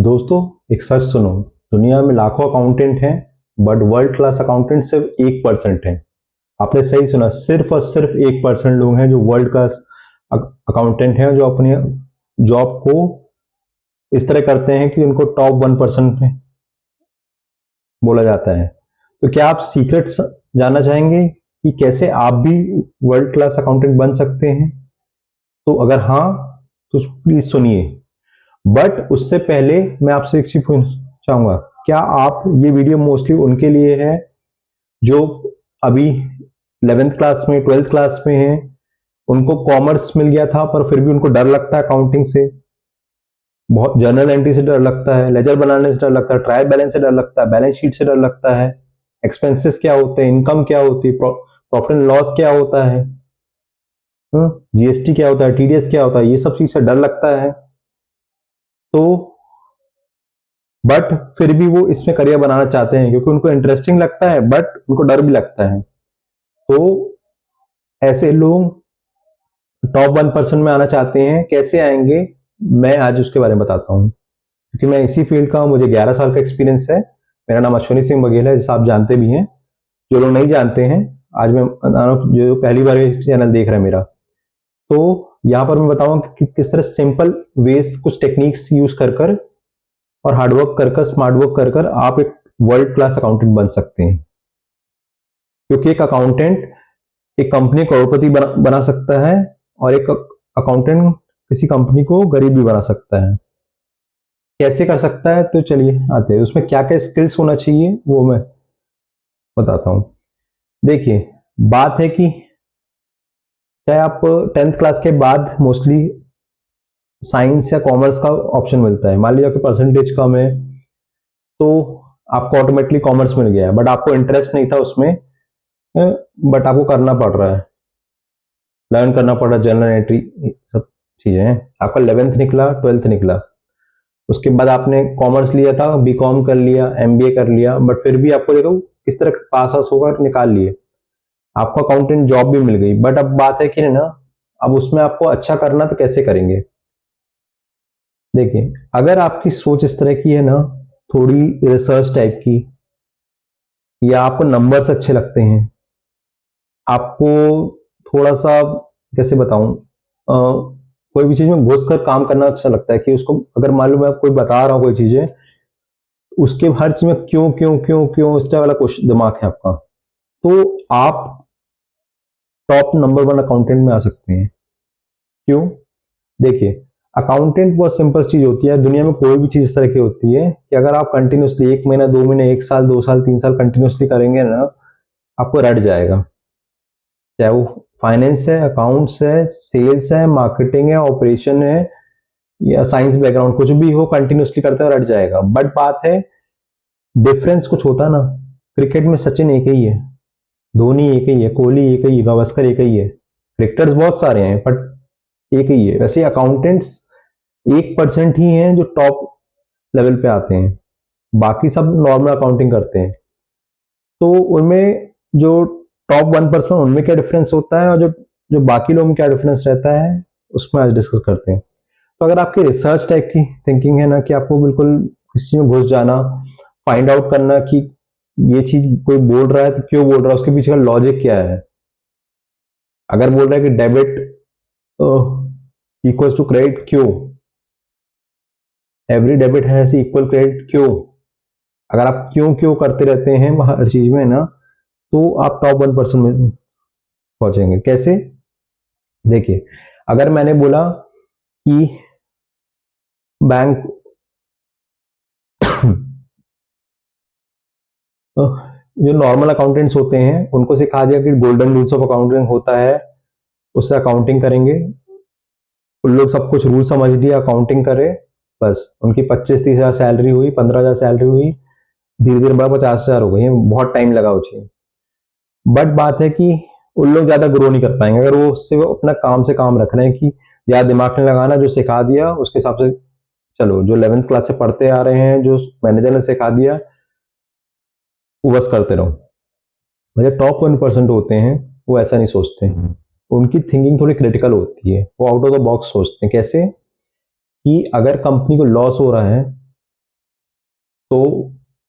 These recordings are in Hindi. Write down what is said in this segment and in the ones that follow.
दोस्तों, एक सच सुनो। दुनिया में लाखों अकाउंटेंट हैं, बट वर्ल्ड क्लास अकाउंटेंट सिर्फ 1% हैं। आपने सही सुना, सिर्फ और सिर्फ 1% लोग हैं जो वर्ल्ड क्लास अकाउंटेंट हैं, जो अपनी जॉब को इस तरह करते हैं कि उनको टॉप 1% में बोला जाता है। तो क्या आप सीक्रेट्स जानना चाहेंगे कि कैसे आप भी वर्ल्ड क्लास अकाउंटेंट बन सकते हैं? तो अगर हाँ, तो प्लीज सुनिए। बट उससे पहले मैं आपसे एक चीज पूछना चाहूंगा। क्या आप, ये वीडियो मोस्टली उनके लिए है जो अभी 11th क्लास में 12th क्लास में हैं, उनको कॉमर्स मिल गया था पर फिर भी उनको डर लगता है अकाउंटिंग से, बहुत जर्नल एंट्री से डर लगता है, लेजर बनाने से डर लगता है, ट्रायल बैलेंस से डर लगता है, बैलेंस शीट से डर लगता है, एक्सपेंसेस क्या होते हैं, इनकम क्या होती है, प्रॉफिट एंड लॉस क्या होता है, जीएसटी क्या होता है, टीडीएस क्या होता है, ये सब चीज से डर लगता है। तो बट फिर भी वो इसमें करियर बनाना चाहते हैं क्योंकि उनको इंटरेस्टिंग लगता है, बट उनको डर भी लगता है। तो ऐसे लोग टॉप 1% में आना चाहते हैं। कैसे आएंगे, मैं आज उसके बारे में बताता हूँ, क्योंकि मैं इसी फील्ड का हूँ, मुझे 11 साल का एक्सपीरियंस है। मेरा नाम अश्विनी सिंह बघेल है, जिसे आप जानते भी हैं। जो लोग नहीं जानते हैं, आज मैं जो पहली बार चैनल देख रहे हैं मेरा, तो यहाँ पर मैं बताऊंगा कि किस तरह सिंपल वेज, कुछ टेक्निक्स यूज कर कर और हार्डवर्क कर कर, स्मार्ट वर्क कर कर आप एक वर्ल्ड क्लास अकाउंटेंट बन सकते हैं। क्योंकि एक अकाउंटेंट एक कंपनी करोड़पति बना सकता है, और एक अकाउंटेंट किसी कंपनी को गरीब भी बना सकता है। कैसे कर सकता है, तो चलिए आते हैं उसमें क्या क्या स्किल्स होना चाहिए, वो मैं बताता हूँ। देखिए, बात है कि चाहे आप 10th क्लास के बाद मोस्टली साइंस या कॉमर्स का ऑप्शन मिलता है। मान लीजिए आपके परसेंटेज कम है तो आपको ऑटोमेटिकली कॉमर्स मिल गया है, बट आपको इंटरेस्ट नहीं था उसमें, बट आपको करना पड़ रहा है, लर्न करना पड़ रहा है, जनरल एंट्री सब चीजें हैं। आपका 11th निकला, 12th निकला, उसके बाद आपने कॉमर्स लिया था, बीकॉम कर लिया, एमबीए कर लिया, बट फिर भी आपको देखो किस तरह पास आउट होकर निकाल लिए, आपको अकाउंटेंट जॉब भी मिल गई। बट अब बात है कि ना, अब उसमें आपको अच्छा करना, तो कैसे करेंगे? देखिए, अगर आपकी सोच इस तरह की है ना, थोड़ी रिसर्च टाइप की, या आपको नंबर्स अच्छे लगते हैं, आपको थोड़ा सा, कैसे बताऊं, कोई भी चीज में घुस कर काम करना अच्छा लगता है, कि उसको अगर मान लो मैं कोई बता रहा हूँ कोई चीजें, उसके हर चीज में क्यों क्यों क्यों क्यों इस तरह वाला क्वेश्चन दिमाग है आपका, तो आप टॉप नंबर 1 अकाउंटेंट में आ सकते हैं। क्यों? देखिए, अकाउंटेंट बहुत सिंपल चीज होती है। दुनिया में कोई भी चीज इस तरह की होती है कि अगर आप कंटिन्यूसली 1 महीना, 2 महीने, 1 साल, 2 साल, 3 साल कंटिन्यूसली करेंगे ना, आपको रट जाएगा। चाहे वो फाइनेंस है, अकाउंट्स है, सेल्स है, मार्केटिंग है, ऑपरेशन है, या साइंस बैकग्राउंड, कुछ भी हो, कंटिन्यूसली करते हुए रट जाएगा। बट बात है, डिफरेंस कुछ होता ना। क्रिकेट में सचिन एक ही है, धोनी एक ही है, कोहली एक ही है, गावस्कर एक ही है, क्रिकेटर्स बहुत सारे हैं बट एक ही है। वैसे अकाउंटेंट्स 1% ही हैं जो टॉप लेवल पे आते हैं, बाकी सब नॉर्मल अकाउंटिंग करते हैं। तो उनमें जो टॉप 1% उनमें क्या डिफरेंस होता है, और जो जो बाकी लोगों में क्या डिफरेंस रहता है, उसमें आज डिस्कस करते हैं। तो अगर आपकी रिसर्च टाइप की थिंकिंग है ना, कि आपको बिल्कुल किसी चीज में घुस जाना, फाइंड आउट करना कि ये चीज कोई बोल रहा है तो क्यों बोल रहा है, उसके पीछे का लॉजिक क्या है। अगर बोल रहा है कि डेबिट इक्वल्स टू क्रेडिट, क्यों? Every debit has equal credit, क्यों? अगर आप क्यों क्यों करते रहते हैं हर चीज में ना, तो आप टॉप 1% में पहुंचेंगे। कैसे? देखिए, अगर मैंने बोला कि बैंक जो नॉर्मल अकाउंटेंट्स होते हैं उनको सिखा दिया कि गोल्डन रूल्स ऑफ अकाउंटिंग होता है, उससे अकाउंटिंग करेंगे, उन लोग सब कुछ रूल समझ लिया, अकाउंटिंग करे, बस उनकी 25-30 हज़ार सैलरी हुई, 15 हज़ार सैलरी हुई, धीरे धीरे बढ़ा 50 हज़ार हो गई। बहुत टाइम लगा उसे। बट बात है कि उन लोग ज्यादा ग्रो नहीं कर पाएंगे अगर वो सिर्फ अपना काम से काम रख रहे हैं, कि ज्यादा दिमाग नहीं लगाना, जो सिखा दिया उसके हिसाब से चलो, जो 11th क्लास से पढ़ते आ रहे हैं, जो मैनेजर ने सिखा दिया वो बस करते रहो। मतलब टॉप 1% होते हैं, वो ऐसा नहीं सोचते। उनकी थिंकिंग थोड़ी क्रिटिकल होती है, वो आउट ऑफ द बॉक्स सोचते हैं। कैसे? कि अगर कंपनी को लॉस हो रहा है तो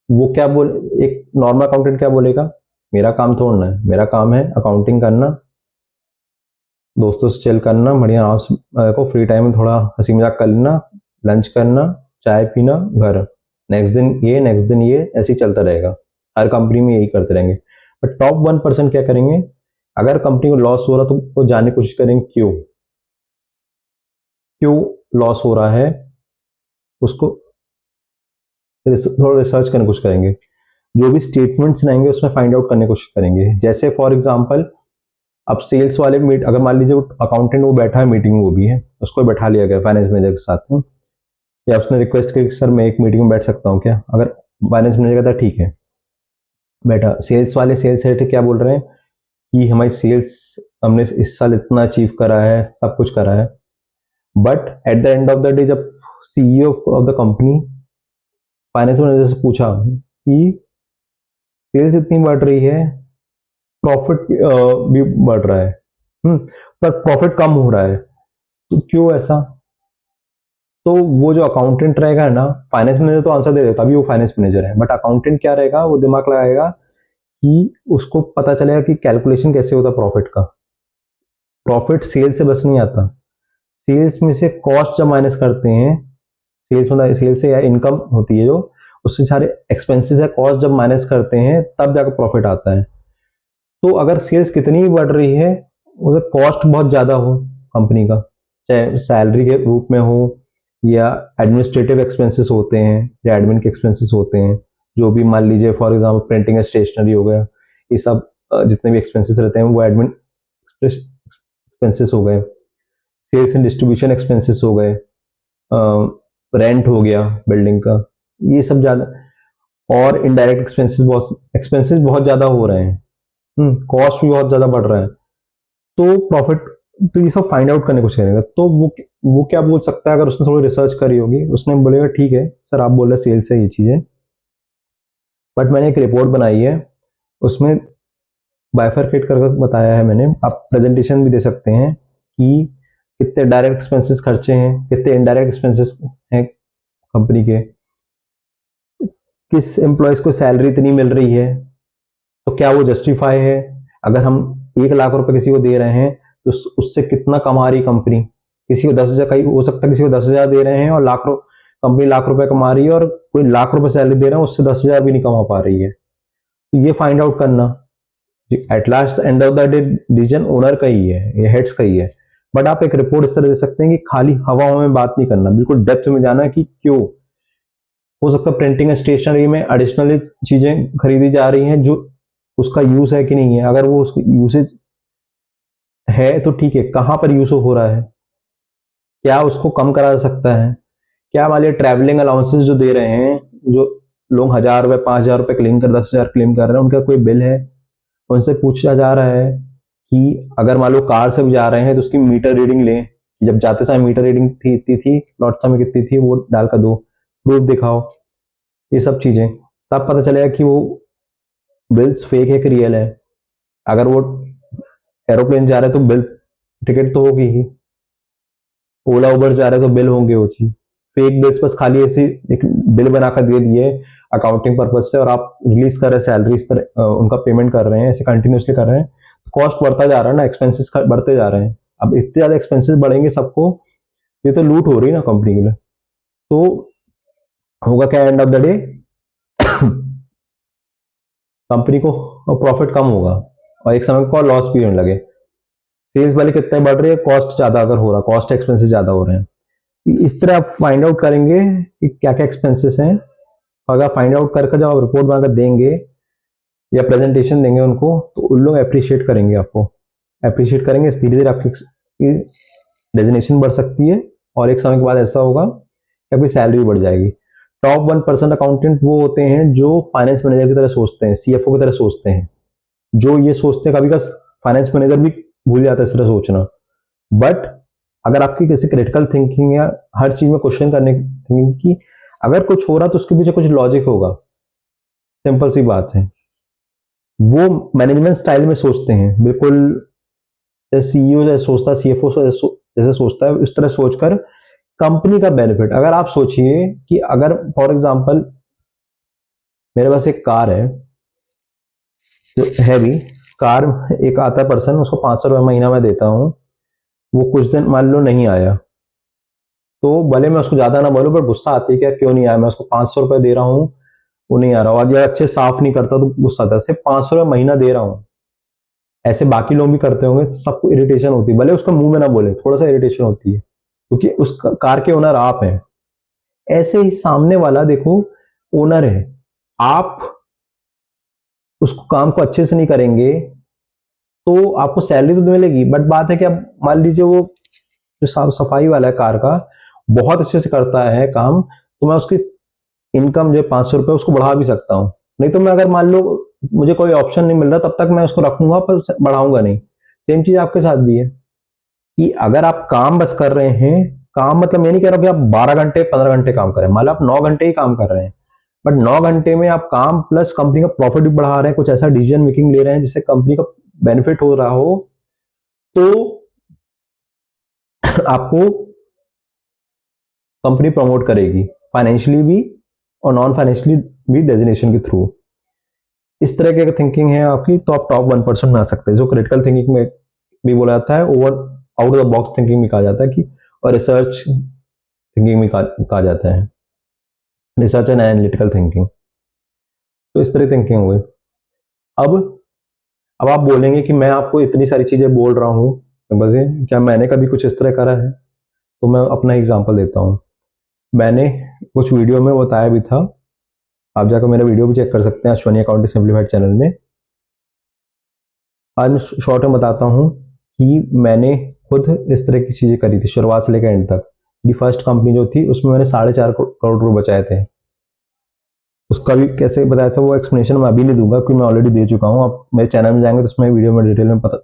वो क्या बोल, एक नॉर्मल अकाउंटेंट क्या बोलेगा, मेरा काम थोड़ना है, मेरा काम है अकाउंटिंग करना, दोस्तों से चिल करना, बढ़िया आराम से को फ्री टाइम में थोड़ा हंसी मजाक कर लेना, लंच करना, चाय पीना, घर, नेक्स्ट दिन ये, नेक्स्ट दिन ये, ऐसे ही चलता रहेगा। हर कंपनी में यही करते रहेंगे। बट टॉप 1% क्या करेंगे, अगर कंपनी को लॉस हो रहा तो वो जानने की कोशिश करेंगे क्यों, क्यों लॉस हो रहा है, उसको थोड़ा रिसर्च करने की कोशिश करेंगे। जो भी स्टेटमेंट्स रहेंगे उसमें फाइंड आउट करने की कोशिश करेंगे। जैसे फॉर एग्जांपल, अब सेल्स वाले मीट, अगर मान लीजिए वो अकाउंटेंट वो बैठा है मीटिंग में, वो भी है, उसको बैठा लिया गया फाइनेंस मैनेजर के साथ में, या उसने रिक्वेस्ट की सर मैं एक मीटिंग में बैठ सकता हूँ क्या, अगर फाइनेंस मैनेजर कहता ठीक है बैठा, सेल्स वाले सेल्स हेड क्या बोल रहे हैं कि हमारी सेल्स, हमने इस साल इतना अचीव करा है, सब कुछ करा है, but at the end of the day जब CEO of the company finance manager से पूछा कि सेल्स इतनी बढ़ रही है, प्रॉफिट भी बढ़ रहा है, पर प्रॉफिट कम हो रहा है, तो क्यों ऐसा, तो वो जो अकाउंटेंट रहेगा ना, फाइनेंस मैनेजर तो आंसर दे देता, अभी वो फाइनेंस मैनेजर है, बट अकाउंटेंट क्या रहेगा, वो दिमाग लगाएगा कि उसको पता चलेगा कि कैलकुलेशन कैसे होता प्रॉफिट का। प्रॉफिट सेल्स से बस नहीं आता, सेल्स में से कॉस्ट जब माइनस करते हैं, सेल्स मतलब सेल्स से या इनकम होती है जो, उससे सारे एक्सपेंसेस है, कॉस्ट जब माइनस करते हैं तब जाकर प्रॉफिट आता है। तो अगर सेल्स कितनी भी बढ़ रही है, उधर कॉस्ट बहुत ज़्यादा हो कंपनी का, चाहे सैलरी के रूप में हो या एडमिनिस्ट्रेटिव एक्सपेंसेस होते हैं या एडमिन के एक्सपेंसेस होते हैं, जो भी मान लीजिए for example printing and stationery हो गया, ये सब जितने भी एक्सपेंसेस रहते हैं वो एडमिन एक्सपेंसेस हो गए, सेल्स एंड डिस्ट्रीब्यूशन एक्सपेंसेस हो गए, रेंट हो गया बिल्डिंग का, ये सब ज़्यादा, और इनडायरेक्ट एक्सपेंसेस बहुत ज़्यादा हो रहे हैं, कॉस्ट भी बहुत ज़्यादा बढ़ रहा है, तो प्रॉफिट, तो ये सब फाइंड आउट करने को करेगा। तो वो क्या बोल सकता है, अगर उसने थोड़ी रिसर्च करी होगी, उसने बोलेगा ठीक है सर आप बोल रहे सेल्स है ये चीज़ है, बट मैंने एक रिपोर्ट बनाई है, उसमें बाइफरकेट करके बताया है मैंने, आप प्रेजेंटेशन भी दे सकते हैं कि कितने डायरेक्ट एक्सपेंसेस खर्चे हैं, कितने इनडायरेक्ट एक्सपेंसेस हैं कंपनी के, किस एम्प्लॉयज को सैलरी इतनी मिल रही है, तो क्या वो जस्टिफाई है, अगर हम 1 लाख रुपए किसी को दे रहे हैं तो उससे कितना कमा रही कंपनी, किसी को 10,000, कहीं हो सकता है किसी को 10,000 दे रहे हैं और कंपनी लाख रुपए कमा रही है, और कोई लाख रुपए सैलरी दे रहा है उससे 10,000 भी नहीं कमा पा रही है, तो ये फाइंड आउट करना। At last and of the day decision owner का ही है, ये हेड्स का ही है, बट आप एक रिपोर्ट इस तरह दे सकते हैं कि खाली हवा में बात नहीं करना, बिल्कुल डेप्थ में जाना कि क्यों हो सकता है प्रिंटिंग स्टेशनरी में एडिशनली चीजें खरीदी जा रही हैं जो उसका यूज है कि नहीं है, अगर वो उसको यूसेज है तो ठीक है, कहाँ पर यूज हो रहा है, क्या उसको कम करा जा सकता है, क्या मान लिया ट्रैवलिंग अलाउंसेस जो दे रहे हैं, जो लोग 1,000 रुपए 5,000 रुपए क्लेम कर 10,000 क्लेम कर रहे हैं, उनका कोई बिल है, उनसे पूछा जा रहा है कि अगर मान लो कार से भी जा रहे हैं तो उसकी मीटर रीडिंग लें, जब जाते समय मीटर रीडिंग थी इतनी थी, लौट समय कितनी थी, वो डालकर दो, प्रूफ दिखाओ, ये सब चीजें, तब पता चलेगा कि वो बिल्स फेक है कि रियल है। अगर वो एरोप्लेन जा रहा है तो बिल, टिकट तो होगी ही, ओला उबर जा रहा है तो बिल होंगे वो चीज, फेक बिल्स बस खाली ऐसे एक बिल बनाकर दे दिए अकाउंटिंग पर्पज से, और आप रिलीज कर रहे हैं सैलरी इस तरह उनका पेमेंट कर रहे हैं, ऐसे कंटिन्यूसली कर रहे हैं, कॉस्ट बढ़ता जा रहा है ना, एक्सपेंसेस बढ़ते जा रहे हैं, अब इतने ज्यादा एक्सपेंसेस बढ़ेंगे सबको, ये तो लूट हो रही है ना कंपनी के लिए, तो होगा क्या and of the day, company को प्रॉफिट कम होगा और एक समय पर लॉस भी होने लगे, सेल्स वाले कितने बढ़ रहे हैं, कॉस्ट ज्यादा अगर हो रहा, कॉस्ट एक्सपेंसेस ज्यादा हो रहे हैं, इस तरह आप फाइंड आउट करेंगे कि क्या क्या एक्सपेंसेस हैं, अगर फाइंड आउट करके जब आप रिपोर्ट बनाकर देंगे या प्रेजेंटेशन देंगे उनको, तो उन लोग अप्रिशिएट करेंगे, आपको अप्रिशिएट करेंगे, धीरे धीरे आपकी डेजिनेशन बढ़ सकती है, और एक समय के बाद ऐसा होगा कि आपकी सैलरी बढ़ जाएगी। टॉप 1% अकाउंटेंट वो होते हैं जो फाइनेंस मैनेजर की तरह सोचते हैं, सीएफओ की तरह सोचते हैं, जो ये सोचते हैं, कभी का फाइनेंस मैनेजर भी भूल जाता है इस तरह सोचना, बट अगर आपकी किसी क्रिटिकल थिंकिंग या हर चीज में क्वेश्चन करने की, अगर कुछ हो रहा तो उसके पीछे कुछ लॉजिक होगा, सिंपल सी बात है, वो मैनेजमेंट स्टाइल में सोचते हैं, बिल्कुल सीईओ जैसे सोचता है, सीएफओ जैसे सोचता है, इस तरह सोचकर कंपनी का बेनिफिट, अगर आप सोचिए कि अगर फॉर एग्जांपल मेरे पास एक कार है जो है भी कार, एक आता पर्सन, उसको 500 रुपये महीना मैं देता हूँ, वो कुछ दिन मान लो नहीं आया, तो भले मैं उसको ज्यादा ना बोलूँ, पर गुस्सा आती है कि यार क्यों नहीं आया, मैं उसको 500 रुपये दे रहा हूँ, वो नहीं आ रहा, और यार अच्छे साफ नहीं करता तो गुस्सा आता है। सिर्फ 500 रुपये महीना दे रहा हूँ, ऐसे बाकी लोग भी करते होंगे, सबको इरिटेशन होती है, भले उसका मुंह में ना बोले, थोड़ा सा इरिटेशन होती है, क्योंकि उस कार के ओनर आप हैं। ऐसे ही सामने वाला देखो ओनर है, आप उसको काम को अच्छे से नहीं करेंगे तो आपको सैलरी तो मिलेगी, बट बात है कि अब मान लीजिए वो जो साफ सफाई वाला है कार का, बहुत अच्छे से करता है काम, तो मैं उसकी इनकम जो 500 रुपये उसको बढ़ा भी सकता हूँ। नहीं तो मैं अगर मान लो मुझे कोई ऑप्शन नहीं मिल रहा, तब तक मैं उसको रखूंगा पर बढ़ाऊंगा नहीं। सेम चीज आपके साथ भी है कि अगर आप काम बस कर रहे हैं, काम मतलब मैं नहीं कह रहा हूं कि आप 12 घंटे 15 घंटे काम करें, मान लो आप 9 घंटे ही काम कर रहे हैं, बट 9 घंटे में आप काम प्लस कंपनी का प्रॉफिट भी बढ़ा रहे हैं, कुछ ऐसा डिसीजन मेकिंग ले रहे हैं जिससे कंपनी का बेनिफिट हो रहा हो, तो आपको कंपनी प्रमोट करेगी, फाइनेंशियली भी और नॉन फाइनेंशियली भी, डेजिग्नेशन के थ्रू। इस तरह की अगर थिंकिंग है आपकी, तो आप टॉप 1% में आ सकते हैं, जो क्रिटिकल थिंकिंग में भी बोला जाता है, over out of the box thinking भी कहा जाता है कि, और रिसर्च थिंकिंग भी कहा जाता है, रिसर्च एंड एनालिटिकल थिंकिंग। तो इस तरह थिंकिंग हो गई। अब अब आप बोलेंगे कि मैं आपको इतनी सारी चीजें बोल रहा हूँ, बस क्या मैंने कभी कुछ इस तरह करा है? तो मैं अपना एग्जांपल देता हूँ। मैंने कुछ वीडियो में बताया भी था, आप जाकर मेरा वीडियो भी चेक कर सकते हैं अश्वनी अकाउंटिंग सिंप्लीफाइड चैनल में। आज शॉर्ट में बताता हूँ कि मैंने खुद इस तरह की चीजें करी थी शुरुआत से लेकर एंड तक। मेरी फर्स्ट कंपनी जो थी उसमें मैंने 4.5 करोड़ रुपए बचाए थे। उसका भी कैसे बताया था वो एक्सप्लेनेशन मैं अभी नहीं दूंगा, क्योंकि मैं ऑलरेडी दे चुका हूँ। आप मेरे चैनल में जाएंगे तो उसमें वीडियो में डिटेल में पता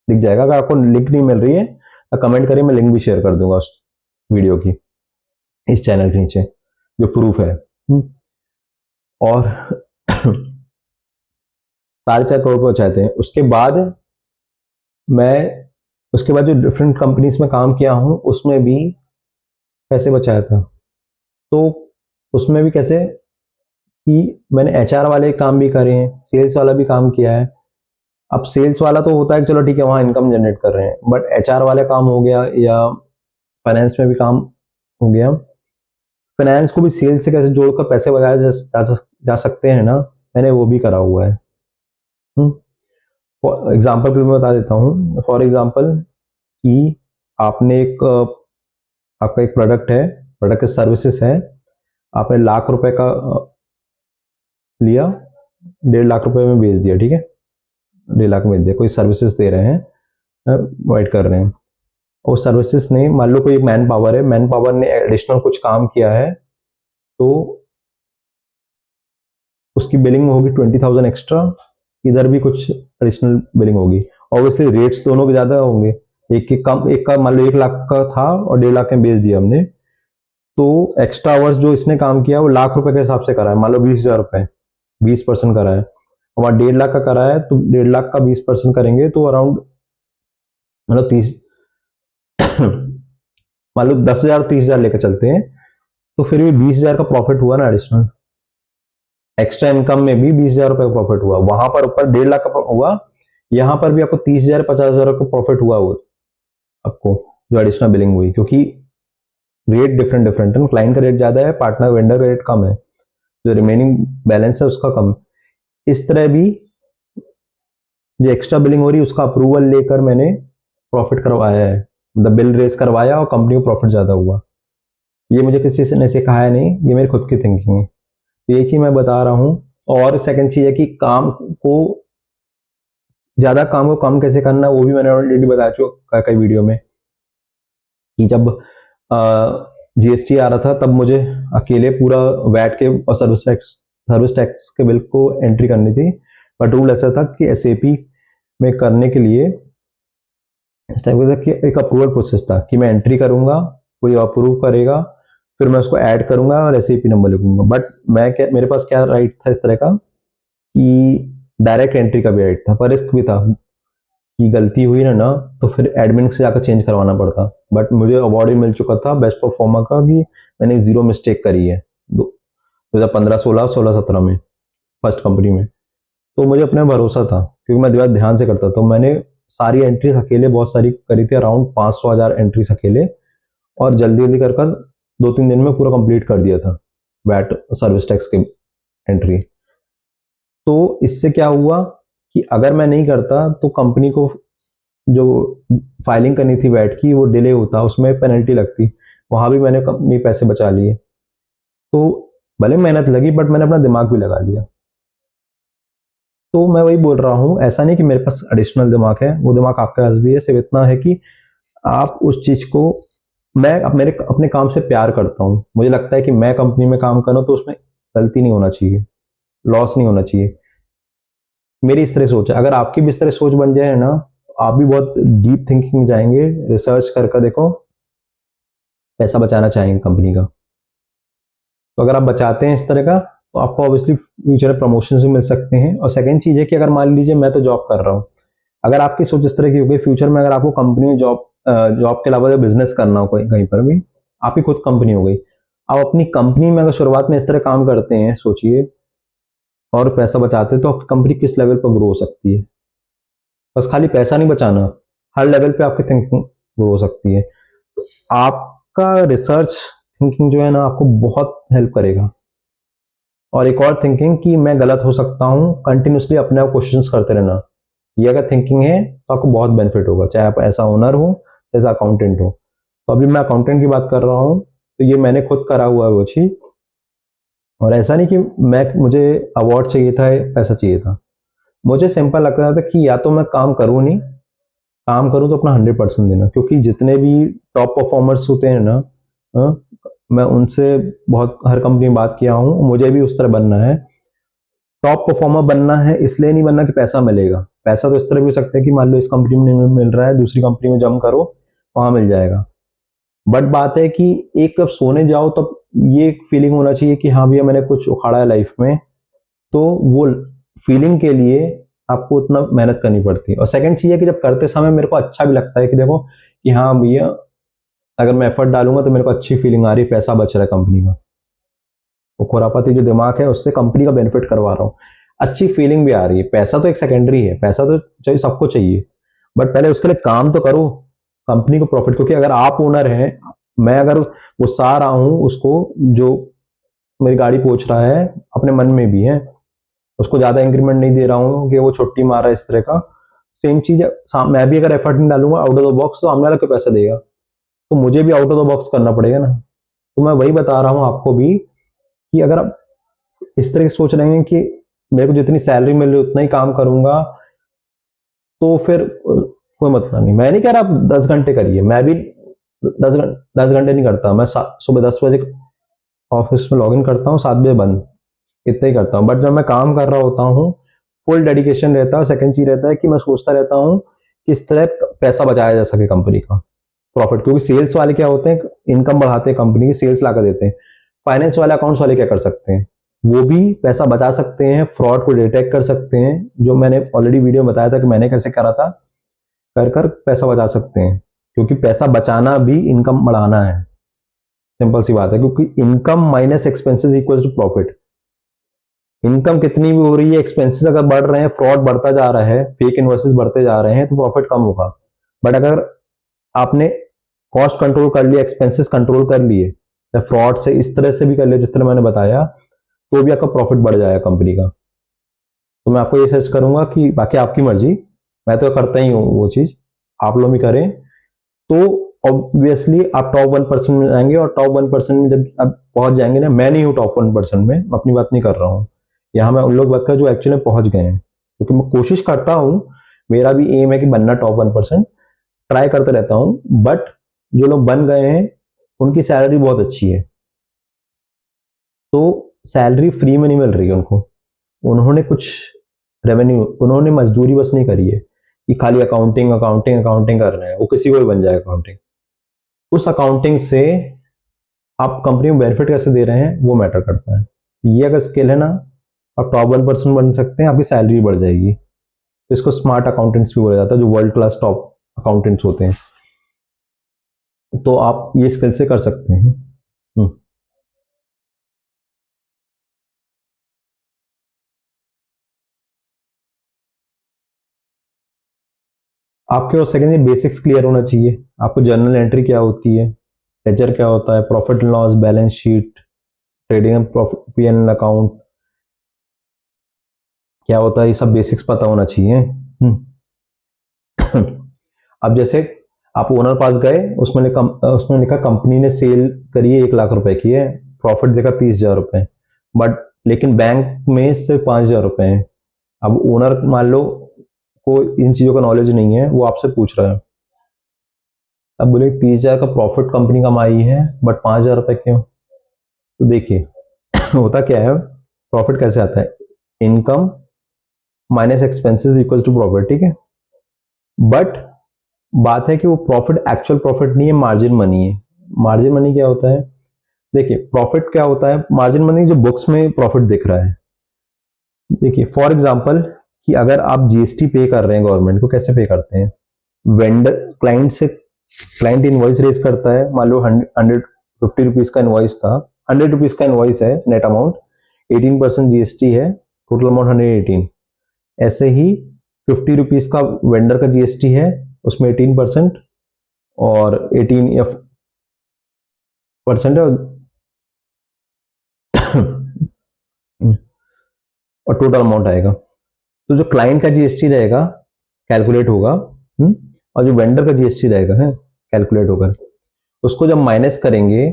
दिख जाएगा। अगर आपको लिंक नहीं मिल रही है तो कमेंट करिए, मैं लिंक भी शेयर कर दूंगा उस वीडियो की इस चैनल के नीचे, जो प्रूफ है। और 4.5 करोड़ रुपए बचाए थे। उसके बाद जो डिफरेंट कंपनीज में काम किया हूँ उसमें भी पैसे बचाया था। तो उसमें भी कैसे कि मैंने एचआर वाले काम भी करे हैं, सेल्स वाला भी काम किया है। अब सेल्स वाला तो होता है चलो ठीक है, वहां इनकम जनरेट कर रहे हैं, बट एचआर वाला काम हो गया या फाइनेंस में भी काम हो गया, फाइनेंस को भी सेल्स से कैसे जोड़कर पैसे बचाए जा सकते हैं ना, मैंने वो भी करा हुआ है। फॉर एग्जाम्पल भी मैं बता देता हूँ। फॉर एग्जाम्पल कि आपने आपका एक प्रोडक्ट है, प्रोडक्ट के सर्विसेज है, आपने ₹1,00,000 का लिया, 1.5 लाख रुपए में बेच दिया, ठीक है, 1.5 लाख में बेच दिया, कोई सर्विसेज दे रहे हैं, प्रोवाइड कर रहे हैं। और सर्विसेज ने मान लो कोई मैन पावर है, मैन पावर ने एडिशनल कुछ काम किया है, तो उसकी बिलिंग होगी 20,000 एक्स्ट्रा, इधर भी कुछ एडिशनल बिलिंग होगी। ऑब्वियसली रेट्स दोनों के ज्यादा होंगे, एक का मान लो 1 लाख का था और 1.5 लाख में बेच दिया हमने, तो एक्स्ट्रा आवर्स जो इसने काम किया वो ₹1,00,000 के हिसाब से करा है, मान लो 20,000, 20% करा है। और 1.5 लाख का करा है, तो 1.5 लाख का 20% करेंगे तो अराउंड मतलब 30, मान लो 10,000 30,000 लेकर चलते हैं, तो फिर भी 20,000 का प्रॉफिट हुआ ना एडिशनल। एक्स्ट्रा इनकम में भी 20,000 रुपए का प्रॉफिट हुआ, वहां पर ऊपर 1.5 लाख का हुआ, यहाँ पर भी आपको 30,000 50,000 का प्रॉफिट हुआ वो आपको, जो एडिशनल बिलिंग हुई, क्योंकि रेट डिफरेंट डिफरेंट है, क्लाइंट का रेट ज्यादा है, पार्टनर वेंडर का रेट कम है, जो रिमेनिंग बैलेंस है उसका कम। इस तरह भी जो एक्स्ट्रा बिलिंग हो रही है उसका अप्रूवल लेकर मैंने प्रॉफिट करवाया है, मतलब बिल रेस करवाया और कंपनी को प्रॉफिट ज्यादा हुआ। ये मुझे किसी से ने सिखाया नहीं, ये मेरी खुद की थिंकिंग है, तो ये चीज मैं बता रहा हूँ। और सेकंड चीज है कि ज्यादा काम को कम कैसे करना, वो भी मैंने ऑलरेडी बता चुका कई वीडियो में, कि जब जीएसटी आ रहा था तब मुझे अकेले पूरा वैट के और सर्विस टैक्स के बिल को एंट्री करनी थी। बट रूल ऐसा था कि एसएपी में करने के लिए इस टाइप का कि एक अप्रूवल प्रोसेस था, कि मैं एंट्री करूंगा, कोई अप्रूव करेगा, फिर मैं उसको ऐड करूंगा और एसएपी नंबर लिखूंगा। बट मेरे पास क्या राइट था इस तरह का कि डायरेक्ट एंट्री का भी राइट था, पर रिस्क भी था कि गलती हुई ना तो फिर एडमिन से जाकर चेंज करवाना पड़ता। बट मुझे अवार्ड भी मिल चुका था बेस्ट परफॉर्मर का, कि मैंने जीरो मिस्टेक करी है। 2015 16 16 17 में फर्स्ट कंपनी में। तो मुझे अपने भरोसा था क्योंकि मैं ध्यान से करता था। तो मैंने सारी एंट्रीज अकेले बहुत सारी करी थी, अराउंड 500 एंट्रीज अकेले, और जल्दी जल्दी कर कर 2-3 दिन में पूरा कंप्लीट कर दिया था वैट सर्विस टैक्स की एंट्री। तो इससे क्या हुआ कि अगर मैं नहीं करता तो कंपनी को जो फाइलिंग करनी थी वैट की वो डिले होता, उसमें पेनल्टी लगती, वहां भी मैंने कंपनी पैसे बचा लिए। तो भले मेहनत लगी बट मैंने अपना दिमाग भी लगा लिया। तो मैं वही बोल रहा हूँ, ऐसा नहीं कि मेरे पास एडिशनल दिमाग है, वो दिमाग आपके पास भी है, सिर्फ इतना है कि आप उस चीज को, मैं मेरे अपने काम से प्यार करता हूँ, मुझे लगता है कि मैं कंपनी में काम करूँ तो उसमें गलती नहीं होना चाहिए, लॉस नहीं होना चाहिए। मेरी इस तरह सोच है। अगर आपकी भी इस तरह सोच बन जाए ना, तो आप भी बहुत डीप थिंकिंग में जाएंगे, रिसर्च करके देखो, पैसा बचाना चाहेंगे कंपनी का। तो अगर आप बचाते हैं इस तरह का, तो आपको ऑब्वियसली फ्यूचर में प्रमोशन भी मिल सकते हैं। और सेकंड चीज़ है कि अगर मान लीजिए मैं तो जॉब कर रहा हूँ, अगर आपकी सोच इस तरह की होगी फ्यूचर में, अगर आपको कंपनी में जॉब के अलावा बिजनेस करना हो कोई कहीं पर भी, आपकी खुद कंपनी हो गई, आप अपनी कंपनी में अगर शुरुआत में इस तरह काम करते हैं, सोचिए, और पैसा बचाते हैं, तो आपकी कंपनी किस लेवल पर ग्रो हो सकती है। बस खाली पैसा नहीं बचाना, हर लेवल पे आपकी थिंकिंग ग्रो हो सकती है। तो आपका रिसर्च थिंकिंग जो है ना, आपको बहुत हेल्प करेगा। और एक और थिंकिंग कि मैं गलत हो सकता हूँ, कंटिन्यूसली अपने आप क्वेश्चंस करते रहना, ये अगर थिंकिंग है तो आपको बहुत बेनिफिट होगा, चाहे आप ऐसा ओनर हो ऐसा अकाउंटेंट हो। तो अभी मैं अकाउंटेंट की बात कर रहा हूँ, तो ये मैंने खुद करा हुआ है वो चीज़। और ऐसा नहीं कि मुझे अवार्ड चाहिए था, पैसा चाहिए था, मुझे सिंपल लगता था कि या तो मैं काम करूँ नहीं, काम करूँ तो अपना 100% देना, क्योंकि जितने भी टॉप परफॉर्मर्स होते हैं ना, हाँ, मैं उनसे बहुत हर कंपनी में बात किया हूँ, मुझे भी उस तरह बनना है। टॉप परफॉर्मर बनना है इसलिए नहीं बनना कि पैसा मिलेगा, पैसा तो इस तरह भी हो सकता है कि मान लो इस कंपनी में नहीं मिल रहा है, दूसरी कंपनी में जम करो, वहां मिल जाएगा। बट बात है कि एक जब सोने जाओ तब ये एक फीलिंग होना चाहिए कि हाँ भैया मैंने कुछ उखाड़ा है लाइफ में। तो वो फीलिंग के लिए आपको उतना मेहनत करनी पड़ती है। और सेकंड चीज़ है कि जब करते समय मेरे को अच्छा भी लगता है कि देखो कि हाँ भैया, अगर मैं एफर्ट डालूंगा तो मेरे को अच्छी फीलिंग आ रही है, पैसा बच रहा है कंपनी का। वो खुरापाती जो दिमाग है उससे कंपनी का बेनिफिट करवा रहा हूँ, अच्छी फीलिंग भी आ रही है। पैसा तो एक सेकेंडरी है, पैसा तो चाहिए, सबको चाहिए, बट पहले उसके लिए काम तो करो, कंपनी को प्रॉफिट। क्योंकि अगर आप ओनर हैं, मैं अगर गुस्सा आ रहा हूँ उसको, जो मेरी गाड़ी पोछ रहा है, अपने मन में भी है, उसको ज्यादा इंक्रीमेंट नहीं दे रहा हूँ कि वो छुट्टी मार रहा है इस तरह का, सेम चीज है। मैं भी अगर एफर्ट नहीं डालूंगा आउट ऑफ द बॉक्स, तो सामने वाला क्यों पैसा देगा, तो मुझे भी आउट ऑफ द बॉक्स करना पड़ेगा ना। तो मैं वही बता रहा हूँ आपको भी कि अगर आप इस तरह की सोच रहे हैं कि मेरे को जितनी सैलरी मिल रही है उतना ही काम करूंगा, तो फिर कोई मतलब नहीं। मैं नहीं कह रहा आप 10 घंटे करिए, मैं भी 10 घंटे नहीं करता, मैं सुबह 10 बजे ऑफिस में लॉग इन करता हूँ, 7 बजे बंद, इतना ही करता हूँ। बट जब मैं काम कर रहा होता हूँ, फुल डेडिकेशन रहता है। सेकंड चीज रहता है कि मैं सोचता रहता हूँ किस तरह पैसा बचाया जा सके कंपनी का, प्रॉफिट। क्योंकि सेल्स वाले क्या होते हैं, इनकम बढ़ाते हैं कंपनी की, सेल्स ला कर देते हैं। फाइनेंस वाले, अकाउंट्स वाले क्या कर सकते हैं, वो भी पैसा बचा सकते हैं, फ्रॉड को डिटेक्ट कर सकते हैं, जो मैंने ऑलरेडी वीडियो में बताया था कि मैंने कैसे करा था, कर कर पैसा बचा सकते हैं। क्योंकि पैसा बचाना भी इनकम बढ़ाना है, सिंपल सी बात है। क्योंकि income minus expenses equal to profit. Income कितनी भी हो रही है, एक्सपेंसेस अगर बढ़ रहे हैं, फ्रॉड बढ़ता जा रहा है, फेक इन्वेस्टेस बढ़ते जा रहे हैं, तो प्रॉफिट कम होगा। बट अगर आपने कॉस्ट कंट्रोल कर लिया, एक्सपेंसेस कंट्रोल कर लिए, या फ्रॉड से इस तरह से भी कर लिया जिस तरह मैंने बताया, तो भी आपका प्रॉफिट बढ़ जाएगा कंपनी का। तो मैं आपको ये सजेस्ट करूंगा कि बाकी आपकी मर्जी, मैं तो करता ही हूँ वो चीज, आप लोग भी करें। तो ऑब्वियसली आप टॉप 1% में जाएंगे, और टॉप 1% में जब आप पहुंच जाएंगे ना, मैं नहीं हूँ टॉप 1% में, मैं अपनी बात नहीं कर रहा हूँ यहाँ, मैं उन लोग बात कर जो एक्चुअली पहुंच गए हैं। क्योंकि मैं कोशिश करता हूँ, मेरा भी एम है कि बनना टॉप 1%, ट्राई करते रहता हूँ। बट जो लोग बन गए हैं उनकी सैलरी बहुत अच्छी है, तो सैलरी फ्री में नहीं मिल रही है उनको, उन्होंने कुछ रेवेन्यू, उन्होंने मजदूरी बस नहीं करी है कि खाली अकाउंटिंग अकाउंटिंग अकाउंटिंग कर रहे हैं, वो किसी को भी बन जाए अकाउंटिंग। उस अकाउंटिंग से आप कंपनी को बेनिफिट कैसे दे रहे हैं वो मैटर करता है। ये अगर स्किल है ना, आप टॉप 1% बन सकते हैं, आपकी सैलरी बढ़ जाएगी। तो इसको स्मार्ट अकाउंटेंट्स भी बोला जाता है, जो वर्ल्ड क्लास टॉप अकाउंटेंट्स होते हैं। तो आप ये स्किल से कर सकते हैं। आपके और सेकेंड बेसिक्स क्लियर होना चाहिए। आपको जर्नल एंट्री क्या होती है, लेजर क्या होता है, profit and loss, balance sheet, trading and profit P and account क्या होता है, ये सब बेसिक्स पता होना चाहिए। अब जैसे आप ओनर पास गए, उसमें लिखा कंपनी ने सेल करी है 1 लाख रुपए की है, प्रॉफिट देखा 30,000 रुपए, बट लेकिन बैंक में सिर्फ 5,000 रुपए है। अब ओनर मान लो को इन चीजों का नॉलेज नहीं है, वो आपसे पूछ रहा है, अब बोले 30,000 का प्रॉफिट कंपनी कमाई है बट 5,000 रुपए क्यों? तो देखिए होता क्या है, प्रॉफिट कैसे आता है, income minus expenses equal to profit, ठीक है। बट बात है कि वो प्रॉफिट एक्चुअल प्रॉफिट नहीं है, मार्जिन मनी है। मार्जिन मनी क्या होता है, देखिए प्रॉफिट क्या होता है, मार्जिन मनी जो बुक्स में प्रॉफिट दिख रहा है। देखिए फॉर एग्जांपल कि अगर आप जीएसटी पे कर रहे हैं गवर्नमेंट को, कैसे पे करते हैं, वेंडर क्लाइंट से, क्लाइंट इनवॉइस रेज करता है, मान लो 150 रुपीज का इनवॉइस था, 100 रुपीज का इनवॉइस है, नेट अमाउंट 18% जीएसटी है, टोटल अमाउंट 118। ऐसे ही 50 रुपीज का वेंडर का जीएसटी है, उसमें 18% और 18% है, और टोटल अमाउंट आएगा। तो जो क्लाइंट का जीएसटी रहेगा कैलकुलेट होगा, और जो वेंडर का जीएसटी रहेगा है कैलकुलेट होगा, उसको जब माइनस करेंगे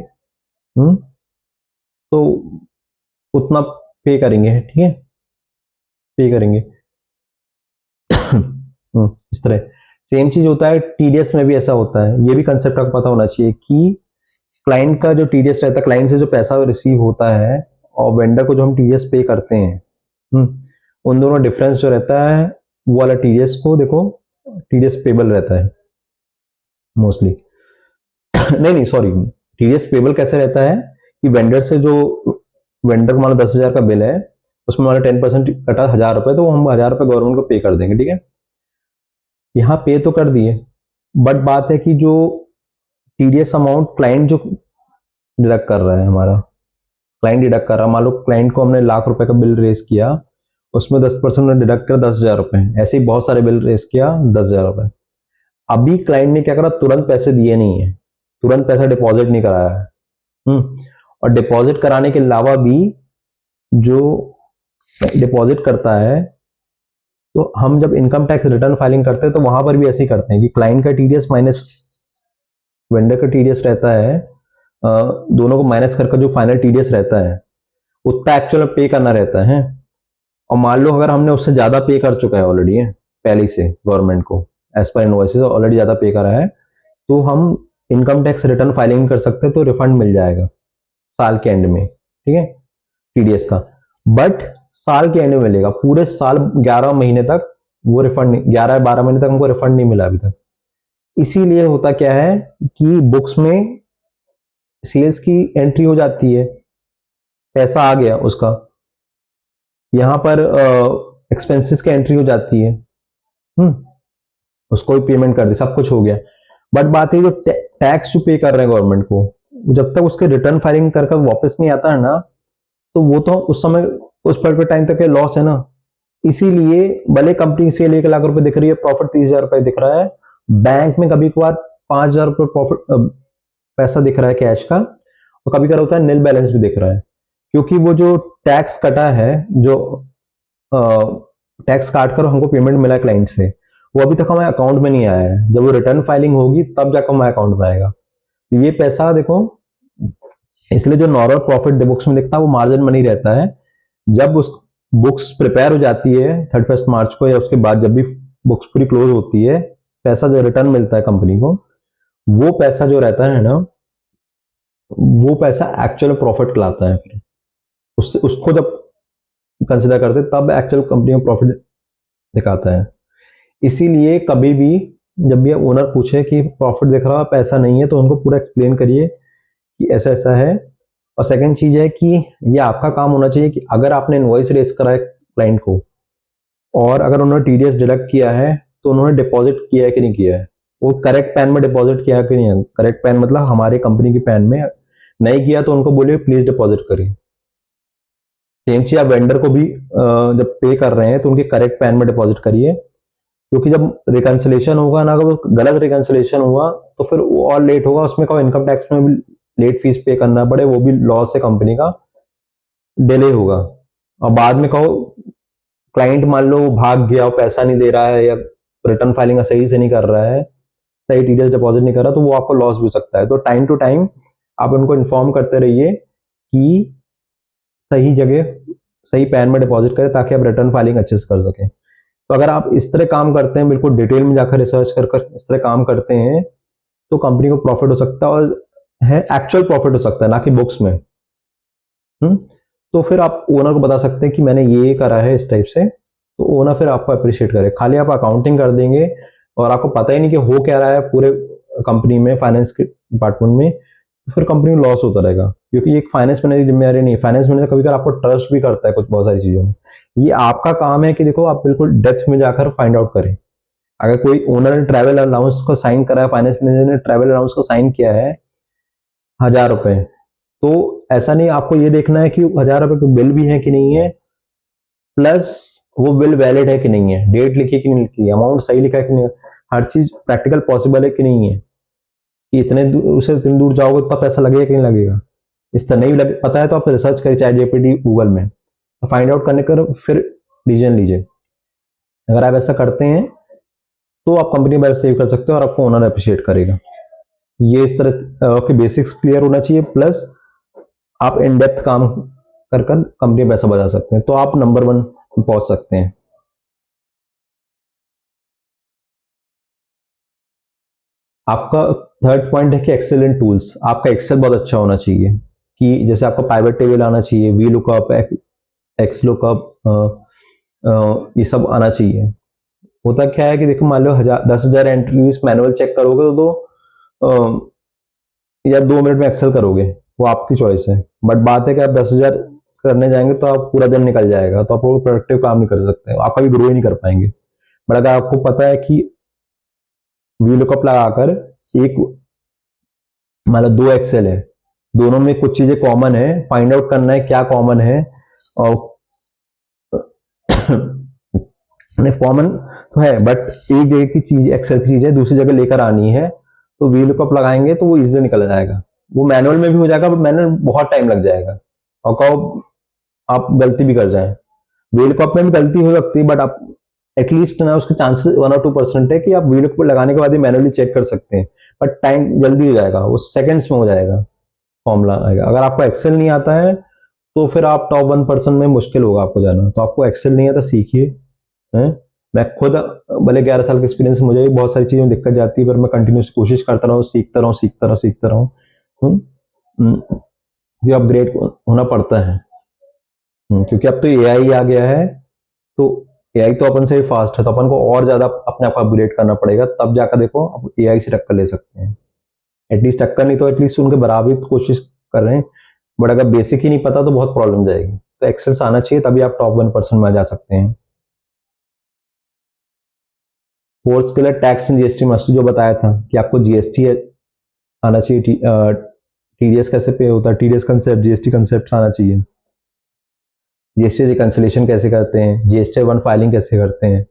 तो उतना पे करेंगे, ठीक है, पे करेंगे। इस तरह सेम चीज होता है टीडीएस में भी, ऐसा होता है। ये भी कंसेप्ट आपको पता होना चाहिए कि क्लाइंट का जो टीडीएस रहता है, क्लाइंट से जो पैसा रिसीव होता है और वेंडर को जो हम टीडीएस पे करते हैं, उन दोनों डिफरेंस जो रहता है, वो वाला टीडीएस को देखो टीडीएस पेबल रहता है मोस्टली। नहीं नहीं सॉरी, टीडीएस पेबल कैसे रहता है कि वेंडर से जो, वेंडर को मान लो 10,000 का बिल है, उसमें मान लो 10% कटा 1,000 रुपए, तो वो हम 1,000 रुपए गवर्नमेंट को पे कर देंगे, ठीक है। यहाँ पे तो कर दिए, बट बात है कि जो टीडीएस अमाउंट क्लाइंट जो डिडक्ट कर रहा है, हमारा क्लाइंट डिडक्ट कर रहा है, मान लो क्लाइंट को हमने 1,00,000 रुपए का बिल रेस किया, उसमें 10% ने डिडक्ट कर 10,000 रुपए, ऐसे ही बहुत सारे बिल रेस किया 10,000 रुपए। अभी क्लाइंट ने क्या करा, तुरंत पैसे दिए नहीं है, तुरंत पैसा डिपॉजिट नहीं कराया है। और डिपॉजिट कराने के अलावा भी जो डिपॉजिट करता है, तो हम जब इनकम टैक्स रिटर्न फाइलिंग करते हैं तो वहां पर भी ऐसे ही करते हैं कि क्लाइंट का टीडीएस माइनस वेंडर का टीडीएस रहता है, दोनों को माइनस करके जो फाइनल टीडीएस रहता है उतना एक्चुअल पे करना रहता है। और मान लो अगर हमने उससे ज्यादा पे कर चुका है ऑलरेडी है पहले से गवर्नमेंट को, एज पर इनवॉइसेस ऑलरेडी ज्यादा पे करा है, तो हम इनकम टैक्स रिटर्न फाइलिंग कर सकते हैं, तो रिफंड मिल जाएगा साल के एंड में, ठीक है, टीडीएस का। बट साल के एंड में मिलेगा, पूरे साल 11 महीने तक वो रिफंड नहीं, 11-12 महीने तक हमको रिफंड नहीं मिला अभी तक। इसीलिए होता क्या है कि बुक्स में सेल्स की एंट्री हो जाती है, पैसा आ गया उसका, यहां पर एक्सपेंसेस की एंट्री हो जाती है, उसको भी पेमेंट कर दी, सब कुछ हो गया। बट बात है जो टैक्स जो पे कर रहे हैं गवर्नमेंट को, जब तक उसके रिटर्न फाइलिंग कर वापस नहीं आता है ना, तो वो तो उस समय उस पर्टिकुलर टाइम तक लॉस है ना। इसीलिए भले कंपनी सेल 1,00,000 रुपए दिख रही है, प्रॉफिट 30,000 रुपए दिख रहा है, बैंक में कभी कभार 5,000 रुपए प्रॉफिट पैसा दिख रहा है कैश का, और कभी कभार होता है नील बैलेंस भी दिख रहा है, क्योंकि वो जो टैक्स कटा है, जो टैक्स काट कर हमको पेमेंट मिला क्लाइंट से, वो अभी तक हमारे अकाउंट में नहीं आया है। जब वो रिटर्न फाइलिंग होगी तब जाकर हमारे अकाउंट में आएगा। तो ये पैसा देखो, इसलिए जो नॉर्मल प्रॉफिट बुक्स में दिखता है वो मार्जिन मनी रहता है। जब उस बुक्स प्रिपेयर हो जाती है 31 मार्च को, या उसके बाद जब भी बुक्स पूरी क्लोज होती है, पैसा जो रिटर्न मिलता है कंपनी को, वो पैसा जो रहता है ना, वो पैसा एक्चुअल प्रॉफिट कहलाता है। फिर उसको जब कंसिडर करते तब एक्चुअल कंपनी में प्रॉफिट दिखाता है। इसीलिए कभी भी जब भी ओनर पूछे कि प्रॉफिट दिख रहा है पैसा नहीं है, तो उनको पूरा एक्सप्लेन करिए कि ऐसा ऐसा है। और सेकंड चीज है कि ये आपका काम होना चाहिए कि अगर आपने इनवॉइस रेज करा है क्लाइंट को, और अगर उन्होंने टीडीएस डिडक्ट किया है, तो उन्होंने डिपॉजिट किया है कि नहीं किया है, वो करेक्ट पैन में डिपॉजिट किया है कि नहीं, करेक्ट पैन मतलब हमारे कंपनी की पैन में, नहीं किया तो उनको बोलिए प्लीज डिपॉजिट करिए। सेम चीज आप वेंडर को भी जब पे कर रहे हैं तो उनके करेक्ट पैन में डिपॉजिट करिए। क्योंकि जब रिकंसिलेशन होगा ना, अगर वो गलत रिकंसिलेशन हुआ तो फिर वो और लेट होगा, उसमें कहो इनकम टैक्स में भी लेट फीस पे करना पड़े, वो भी लॉस है कंपनी का, डिले होगा। और बाद में कहो क्लाइंट मान लो भाग गया और पैसा नहीं दे रहा है, या रिटर्न फाइलिंग सही से नहीं कर रहा है, सही टीडीएस डिपॉजिट नहीं कर रहा, तो वो आपको लॉस भी हो सकता है। तो टाइम टू टाइम आप उनको इन्फॉर्म करते रहिए कि सही जगह सही पैन में डिपॉजिट करें, ताकि आप रिटर्न फाइलिंग अच्छे से कर सकें। तो अगर आप इस तरह काम करते हैं, बिल्कुल डिटेल में जाकर रिसर्च कर कर इस तरह काम करते हैं, तो कंपनी को प्रॉफिट हो सकता है, और है एक्चुअल प्रॉफिट हो सकता है, ना कि बुक्स में। हम्म तो फिर आप ओनर को बता सकते हैं कि मैंने ये करा है इस टाइप से, तो ओनर फिर आपको अप्रिशिएट करे। खाली आप अकाउंटिंग कर देंगे और आपको पता ही नहीं कि हो क्या रहा है पूरे कंपनी में, फाइनेंस के डिपार्टमेंट में, तो फिर कंपनी में लॉस होता रहेगा, क्योंकि एक फाइनेंस मैनेजर की जिम्मेदारी नहीं है। फाइनेंस मैनेजर कभी कभी आपको ट्रस्ट भी करता है कुछ बहुत सारी चीजों में। ये आपका काम है कि देखो आप बिल्कुल डेप्थ में जाकर फाइंड आउट करें। अगर कोई ओनर ने ट्रैवल अलाउंस को साइन करा है, फाइनेंस मैनेजर ने ट्रैवल अलाउंस को साइन किया है 1000 रुपए, तो ऐसा नहीं, आपको ये देखना है कि 1000 रुपए का बिल भी है कि नहीं है, प्लस वो बिल वैलिड है कि नहीं है, डेट लिखी है कि नहीं लिखी है, अमाउंट सही लिखा है कि नहीं, हर चीज प्रैक्टिकल पॉसिबल है कि नहीं है, कि इतने उसे इतनी दूर जाओगे उतना पैसा लगेगा कि नहीं लगेगा। इस तरह नहीं लगे पता है तो आप रिसर्च करिए, चाहे जेपीटी गूगल में, फाइंड आउट करने कर फिर डिसीजन लीजिए। अगर आप ऐसा करते हैं तो आप कंपनी में सेव कर सकते हो, और आपको ओनर अप्रिशिएट करेगा। ये इस तरह के बेसिक्स क्लियर होना चाहिए, प्लस आप इन डेप्थ काम कर कर कंपनी में पैसा बचा सकते हैं, तो आप नंबर 1 पहुंच सकते हैं। आपका थर्ड पॉइंट है कि एक्सेलेंट टूल्स। आपका एक्सेल बहुत अच्छा होना चाहिए, कि जैसे आपका पाइवट टेबल आना चाहिए, वी लुकअप, एक्स लुकअप, ये सब आना चाहिए। होता क्या है कि देखो मान लो 10,000 एंट्रीज मैनुअल चेक करोगे तो या 2 मिनट में एक्सेल करोगे, वो आपकी चॉइस है। बट बात है कि आप 10,000 करने जाएंगे तो आप पूरा दिन निकल जाएगा, तो आप वो प्रोडक्टिव काम नहीं कर सकते, आप कभी ग्रो ही नहीं कर पाएंगे। बट अगर आपको पता है कि वी लुकअप लगाकर एक मान लो 2 एक्सेल है, दोनों में कुछ चीजें कॉमन है, फाइंड आउट करना है क्या कॉमन है, और नहीं कॉमन तो है, बट एक जगह की चीज एक्सेल की चीज है दूसरी जगह लेकर आनी है, तो वी लुकअप लगाएंगे तो वो इजीली निकल जाएगा। वो मैनुअल में भी हो जाएगा, बट मैनुअल बहुत टाइम लग जाएगा, और कहो आप गलती भी कर जाए। वी लुकअप में भी गलती हो सकती है, बट आप एटलीस्ट ना उसके चांसेस 1 और 2% है कि आप वी लुकअप लगाने के बाद ही मैनुअली चेक कर सकते हैं, बट टाइम जल्दी हो जाएगा, वो सेकंड्स में हो जाएगा, फॉर्मूला आएगा। अगर आपको एक्सेल नहीं आता है तो फिर आप टॉप 1% में मुश्किल होगा आपको जाना। तो आपको एक्सेल नहीं आता सीखिए। हैं मैं खुद भले 11 साल का एक्सपीरियंस, मुझे भी बहुत सारी चीज़ों में दिक्कत जाती है, पर मैं कंटिन्यूस कोशिश करता रहा हूँ, सीखता रहा हूँ, सीखता रहा हूँ, सीखता रहा हूँ। ये अपग्रेड होना पड़ता है। क्योंकि अब तो एआई आ गया है, तो एआई तो अपन से भी फास्ट है, तो अपन को और ज्यादा अपने आप को अपग्रेड करना पड़ेगा, तब जाकर देखो आप एआई से टक्कर ले सकते हैं। एटलीस्ट टक्कर नहीं तो एटलीस्ट उनके बराबर ही कोशिश कर रहे हैं। बट अगर बेसिक ही नहीं पता तो बहुत प्रॉब्लम जाएगी। तो एक्सेस आना चाहिए, तभी आप टॉप 1% में जा सकते हैं। फोर्थ के लिए टैक्स एंड जीएसटी मस्ट, जो बताया था कि आपको जीएसटी आना चाहिए, टीडीएस कैसे पे होता है, टीडीएस कंसेप्ट, जीएसटी कंसेप्ट आना चाहिए, जीएसटी रिकंसिलेशन कैसे करते हैं, जीएसटी 1 फाइलिंग कैसे करते हैं,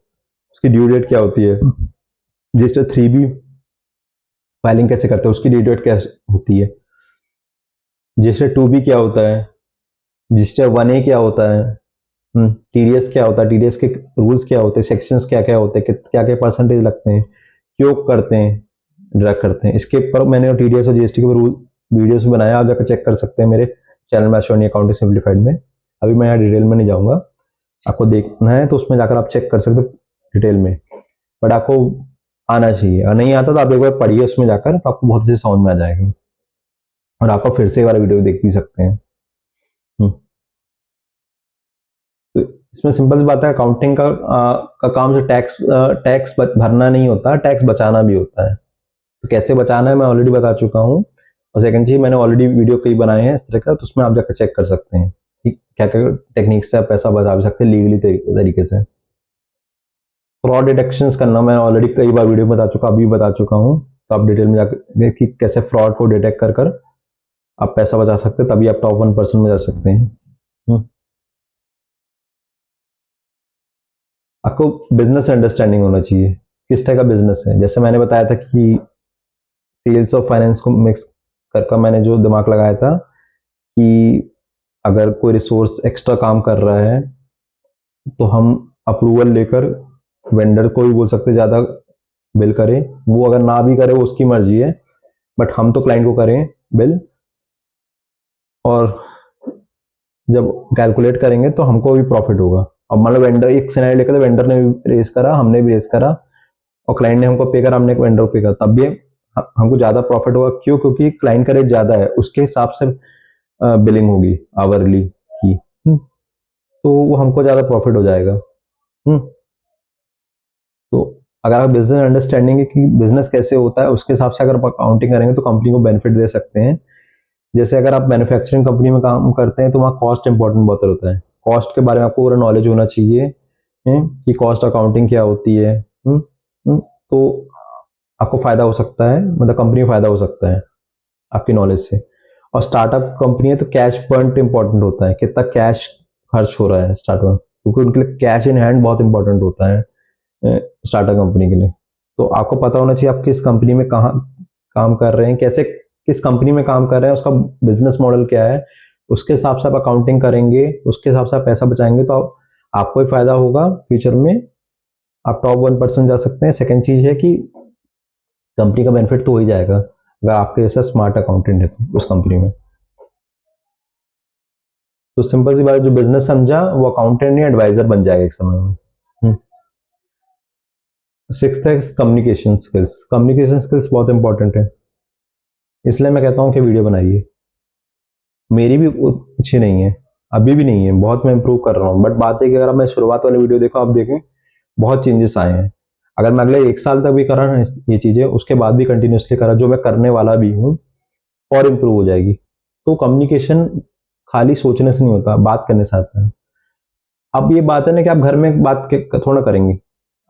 उसकी ड्यू डेट क्या होती है, जीएसटी 3B फाइलिंग कैसे करते हैं, उसकी ड्यू डेट क्या होती है, जीएसटी 2B क्या होता है, जीएसटी 1A क्या होता है, टीडीएस क्या होता है, टीडीएस के रूल्स क्या होते हैं, सेक्शंस क्या क्या होते हैं, क्या क्या परसेंटेज लगते हैं, क्यों करते हैं, डिडक्ट करते हैं। इसके पर मैंने टीडीएस और जीएसटी के रूल वीडियोस बनाया, आप जाकर चेक कर सकते हैं मेरे चैनल में, अश्वनी अकाउंटिंग सिंप्लीफाइड में। अभी मैं यहाँ डिटेल में नहीं जाऊँगा, आपको देखना है तो उसमें जाकर आप चेक कर सकते हो डिटेल में, बट आपको आना चाहिए। और नहीं आता तो आप एक बार पढ़िए उसमें जाकर, तो आपको बहुत अच्छे से समझ में आ जाएगा, और आपको फिर से एक बार वीडियो देख भी सकते हैं। हम्म। तो इसमें सिंपल सी बात है, अकाउंटिंग का काम जो टैक्स भरना नहीं होता, टैक्स बचाना भी होता है। तो कैसे बचाना है मैं ऑलरेडी बता चुका हूँ। और सेकंड चीज, मैंने ऑलरेडी वीडियो कई बनाए हैं इस तरह का, तो उसमें आप जाकर चेक कर सकते हैं कि क्या क्या टेक्निक से आप पैसा बचा भी सकते हैं लीगली तरीके से। फ्रॉड डिटेक्शन करना मैं ऑलरेडी कई बार वीडियो में बता चुका, अभी बता चुका हूँ, तो आप डिटेल में जाकर कि कैसे फ्रॉड को डिटेक्ट कर कर आप पैसा बचा सकते हैं, तभी आप टॉप 1% में जा सकते हैं। आपको बिजनेस अंडरस्टैंडिंग होना चाहिए, किस तरह का बिजनेस है। जैसे मैंने बताया था कि सेल्स और फाइनेंस को मिक्स कर मैंने जो दिमाग लगाया था कि अगर कोई रिसोर्स एक्स्ट्रा काम कर रहा है तो हम अप्रूवल लेकर वेंडर को भी बोल सकते ज़्यादा बिल करें, वो अगर ना भी करे वो उसकी मर्जी है, बट हम तो क्लाइंट को करें बिल। और जब कैलकुलेट करेंगे तो हमको भी प्रॉफिट होगा। अब मान लो वेंडर एक सिनेरियो लेकर, तो वेंडर ने भी रेस करा, हमने भी रेस करा, और क्लाइंट ने हमको पे करा, हमने वेंडर को पे करा, तब भी हमको ज़्यादा प्रॉफिट होगा। क्यों? क्योंकि क्लाइंट का रेट ज़्यादा है, उसके हिसाब से बिलिंग होगी आवरली की। तो वो हमको ज़्यादा प्रॉफिट हो जाएगा। हम्म, तो अगर आप बिजनेस अंडरस्टैंडिंग है कि बिजनेस कैसे होता है, उसके हिसाब से अगर आप अकाउंटिंग करेंगे तो कंपनी को बेनिफिट दे सकते हैं। जैसे अगर आप मैन्युफैक्चरिंग कंपनी में काम करते हैं तो वहाँ कॉस्ट इंपॉर्टेंट बहुत होता है। कॉस्ट के बारे में आपको पूरा नॉलेज होना चाहिए, कि कॉस्ट अकाउंटिंग क्या होती है। तो आपको फायदा हो सकता है, मतलब कंपनी को फायदा हो सकता है आपकी नॉलेज से। और स्टार्टअप कंपनी है तो कैश पॉइंट इंपॉर्टेंट होता है, कितना कैश खर्च हो रहा है स्टार्टअप, क्योंकि उनके लिए कैश इन हैंड बहुत इंपॉर्टेंट होता है स्टार्टअप कंपनी के लिए। तो आपको पता होना चाहिए आप किस कंपनी में कहाँ काम कर रहे हैं, कैसे किस कंपनी में काम कर रहे हैं, उसका बिजनेस मॉडल क्या है, उसके हिसाब से आप अकाउंटिंग करेंगे, उसके हिसाब से आप पैसा बचाएंगे, तो आपको ही फायदा होगा फ्यूचर में। आप टॉप 1% जा सकते हैं। सेकेंड चीज है कि कंपनी का बेनिफिट तो हो ही जाएगा अगर आपके जैसा स्मार्ट अकाउंटेंट है तो उस कंपनी में। तो सिंपल सी बात है, जो बिजनेस समझा वो अकाउंटेंट नहीं एडवाइजर बन जाएगा एक समय में। सिक्स्थ है कम्युनिकेशन स्किल्स। कम्युनिकेशन स्किल्स बहुत इंपॉर्टेंट है, इसलिए मैं कहता हूँ कि वीडियो बनाइए। मेरी भी अच्छी नहीं है, अभी भी नहीं है, बहुत मैं इंप्रूव कर रहा हूँ। बट बात है कि अगर मैं शुरुआत वाली वीडियो देखो, आप देखें बहुत चेंजेस आए हैं। अगर मैं अगले 1 साल तक भी करा ना ये चीज़ें, उसके बाद भी कंटिन्यूसली करा, जो मैं करने वाला भी हूँ, और इम्प्रूव हो जाएगी। तो कम्युनिकेशन खाली सोचने से नहीं होता, बात करने से आता है। अब ये बात है ना कि आप घर में बात थोड़ा करेंगे।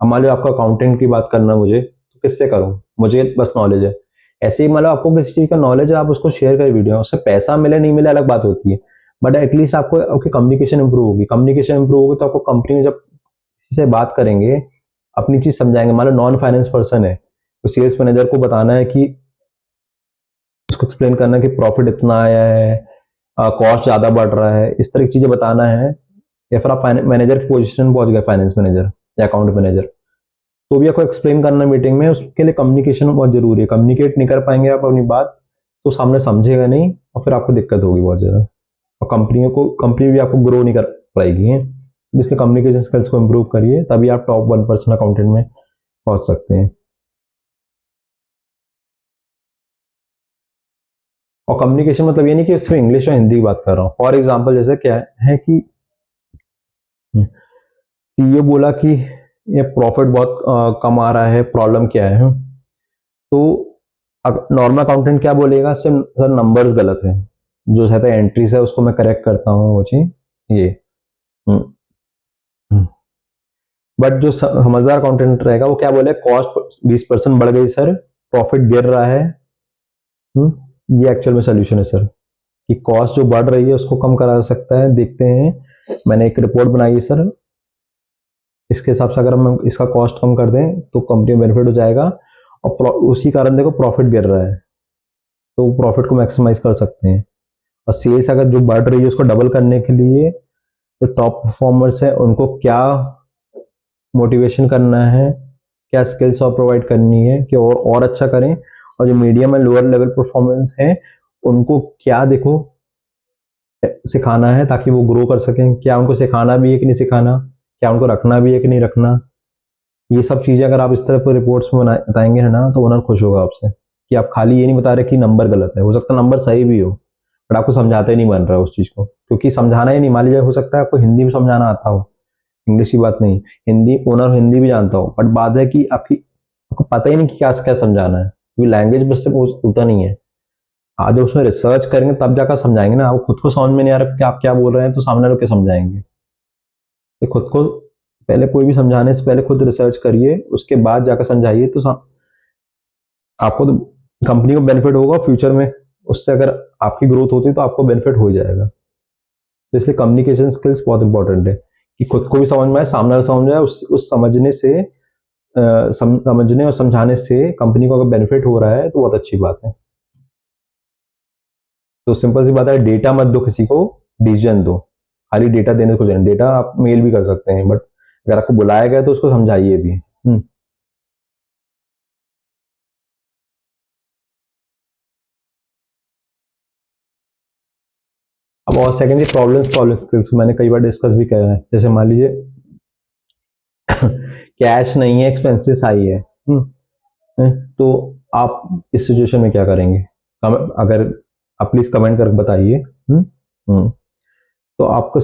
अब मान लो आपको अकाउंटेंट की बात करना मुझे, तो किससे करूँ? मुझे बस नॉलेज है। ऐसे ही मतलब आपको किसी चीज़ का नॉलेज है, आप उसको शेयर करें वीडियो, उससे पैसा मिले नहीं मिले अलग बात होती है, बट एटलीस्ट आपको आपकी कम्युनिकेशन इंप्रूव होगी। कम्युनिकेशन इंप्रूव होगी तो आपको कंपनी में जब किसी से बात करेंगे, अपनी चीज़ समझाएंगे। मान लो नॉन फाइनेंस पर्सन है, तो सेल्स मैनेजर को बताना है कि उसको एक्सप्लेन करना है कि प्रॉफिट इतना आया है, कॉस्ट ज़्यादा बढ़ रहा है, इस तरह की चीज़ें बताना है। या फिर आप मैनेजर की पोजीशन में पहुंच गए, फाइनेंस मैनेजर या अकाउंट मैनेजर, तो भी आपको एक्सप्लेन करना मीटिंग में, उसके लिए कम्युनिकेशन बहुत जरूरी है। कम्युनिकेट नहीं कर पाएंगे आप अपनी बात, तो सामने समझेगा नहीं, और फिर आपको दिक्कत होगी बहुत ज़्यादा, और कंपनी भी आपको ग्रो नहीं कर पाएगी। इसलिए कम्युनिकेशन स्किल्स को इम्प्रूव करिए, तभी आप टॉप 1% अकाउंटेंट में पहुंच सकते हैं। और कम्युनिकेशन मतलब ये नहीं कि सिर्फ इंग्लिश और हिंदी की बात कर रहा हूँ। फॉर एग्जाम्पल जैसे क्या है कि सीईओ बोला कि ये प्रॉफिट बहुत कम आ रहा है, प्रॉब्लम क्या है? तो नॉर्मल अकाउंटेंट क्या बोलेगा? सर नंबर्स गलत है, जो रहता है एंट्रीज है उसको मैं करेक्ट करता हूँ, वो चीज ये। बट जो समझदार अकाउंटेंट रहेगा वो क्या बोले? कॉस्ट 20% बढ़ गई सर, प्रॉफिट गिर रहा है। ये एक्चुअल में सोल्यूशन है सर, कि कॉस्ट जो बढ़ रही है उसको कम करा सकता है। देखते हैं, मैंने एक रिपोर्ट बनाई है सर, इसके हिसाब से अगर हम इसका कॉस्ट कम कर दें तो कंपनी में बेनिफिट हो जाएगा, और उसी कारण देखो प्रॉफिट गिर रहा है, तो प्रॉफिट को मैक्सिमाइज कर सकते हैं। और सेल्स अगर जो बढ़ रही है उसको डबल करने के लिए जो टॉप परफॉर्मर्स है उनको क्या मोटिवेशन करना है, क्या स्किल्स और प्रोवाइड करनी है कि और अच्छा करें, और जो medium and lower level performance है उनको क्या देखो सिखाना है ताकि वो ग्रो कर सकें। क्या उनको सिखाना भी है कि नहीं सिखाना, क्या उनको रखना भी है कि नहीं रखना। ये सब चीज़ें अगर आप इस तरह पर रिपोर्ट्स में बताएंगे है ना, तो ओनर खुश होगा आपसे, कि आप खाली ये नहीं बता रहे कि नंबर गलत है। हो सकता है नंबर सही भी हो, बट आपको समझाते ही नहीं बन रहा है उस चीज़ को, क्योंकि समझाना ही नहीं। मान लीजिए हो सकता है आपको हिंदी में समझाना आता हो, इंग्लिश की बात नहीं, हिंदी ओनर हिंदी भी जानता हो, बट बात है कि आपको पता ही नहीं कि क्या क्या समझाना है, क्योंकि लैंग्वेज बस से होता नहीं है। आज जब उसमें रिसर्च करेंगे तब जाकर समझाएंगे ना। आपको खुद को समझ में नहीं आ रहा कि आप क्या बोल रहे हैं, तो सामने लोग क्या समझाएंगे? तो खुद को पहले, कोई भी समझाने से पहले खुद रिसर्च करिए, उसके बाद जाकर समझाइए, तो आपको तो कंपनी को बेनिफिट होगा फ्यूचर में। उससे अगर आपकी ग्रोथ होती है तो आपको बेनिफिट हो जाएगा। तो इसलिए कम्युनिकेशन स्किल्स बहुत इंपॉर्टेंट है, कि खुद को भी समझ में आए, सामने वाला समझ में आए, उस समझने से समझने और समझाने से कंपनी को अगर बेनिफिट हो रहा है तो बहुत अच्छी बात है। तो सिंपल सी बात है, डेटा मत दो किसी को, डिसीजन दो। खाली डेटा देने को जाए, डेटा आप मेल भी कर सकते हैं, बट अगर आपको बुलाया गया तो उसको समझाइए भी। अब और सेकेंडली प्रॉब्लम सॉल्विंग स्किल्स मैंने कई बार डिस्कस भी किया है। जैसे मान लीजिए कैश नहीं है, एक्सपेंसेस हाई है, तो आप इस सिचुएशन में क्या करेंगे? अगर आप प्लीज कमेंट कर बताइए। तो आपको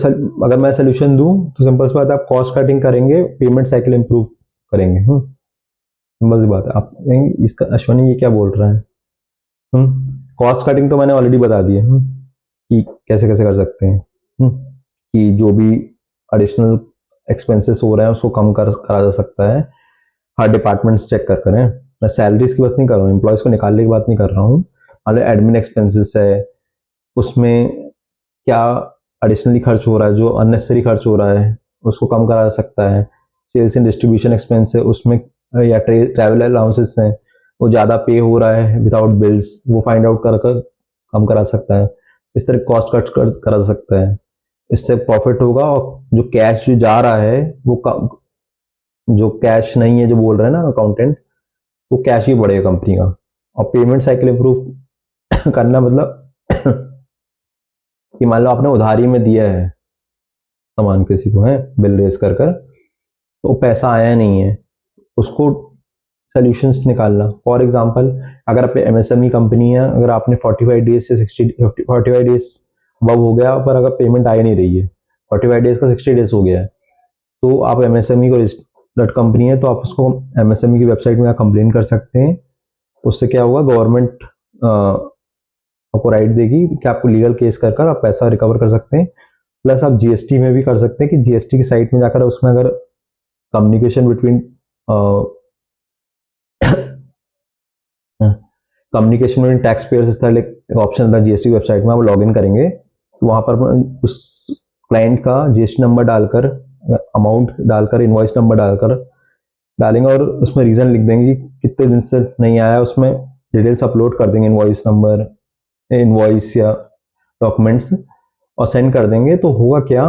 अगर मैं सोल्यूशन दूं तो सिंपल सी बात है, आप कॉस्ट कटिंग करेंगे, पेमेंट साइकिल इंप्रूव करेंगे। सिंपल सी बात है। आप कहेंगे इसका अश्वनी ये क्या बोल रहा है? कॉस्ट कटिंग तो मैंने ऑलरेडी बता दी है, कि कैसे कैसे कर सकते हैं। कि जो भी एडिशनल एक्सपेंसेस हो रहे हैं उसको कम करा जा सकता है। हर डिपार्टमेंट्स चेक कर करें। मैं सैलरीज की बात नहीं कर रहा हूँ, एम्प्लॉयज़ को निकालने की बात नहीं कर रहा हूँ। मतलब एडमिन एक्सपेंसेस है, उसमें क्या एडिशनली खर्च हो रहा है, जो अननेसेसरी खर्च हो रहा है उसको कम करा जा सकता है। सेल्स एंड डिस्ट्रीब्यूशन एक्सपेंस है, उसमें या ट्रैवल अलाउंसेस हैं, वो ज़्यादा पे हो रहा है विदाउट बिल्स, वो फाइंड आउट कर कर कम करा सकता है। इस तरह कॉस्ट कट करा सकता है। इससे प्रॉफिट होगा, और जो कैश जो जा रहा है वो जो कैश नहीं है जो बोल रहे हैं ना अकाउंटेंट, तो कैश ही बढ़ेगा कंपनी का। और पेमेंट साइकिल इंप्रूव करना मतलब कि मान लो आपने उधारी में दिया है सामान किसी को, है बिल रेस कर कर, तो पैसा आया नहीं है, उसको सोल्यूशंस निकालना। फॉर एग्जांपल, अगर आप एमएसएमई कंपनी है, अगर आपने 45 डेज से 60 45 डेज अब हो गया पर अगर पेमेंट आ ही नहीं रही है, 45 डेज का 60 डेज हो गया है, तो आप एमएसएमई को रजिस्टर्ड कंपनी है तो आप उसको एमएसएमई की वेबसाइट में कंप्लेन कर सकते हैं। उससे क्या होगा, गवर्नमेंट आपको राइट देगी कि आपको लीगल केस कर कर आप पैसा रिकवर कर सकते हैं। प्लस आप जीएसटी में भी कर सकते हैं कि जीएसटी की साइट में जाकर उसमें अगर communication between communication between tax payers इस तरह एक ऑप्शन था जीएसटी वेबसाइट में, आप लॉग इन करेंगे तो वहाँ पर उस क्लाइंट का जीएसटी नंबर डालकर, अमाउंट डालकर, इनवॉइस नंबर डालकर डालेंगे और उसमें रीज़न लिख देंगे कि कितने दिन से नहीं आया, उसमें डिटेल्स अपलोड कर देंगे, इनवॉइस नंबर, इनवॉइस या डॉक्यूमेंट्स, और सेंड कर देंगे। तो होगा क्या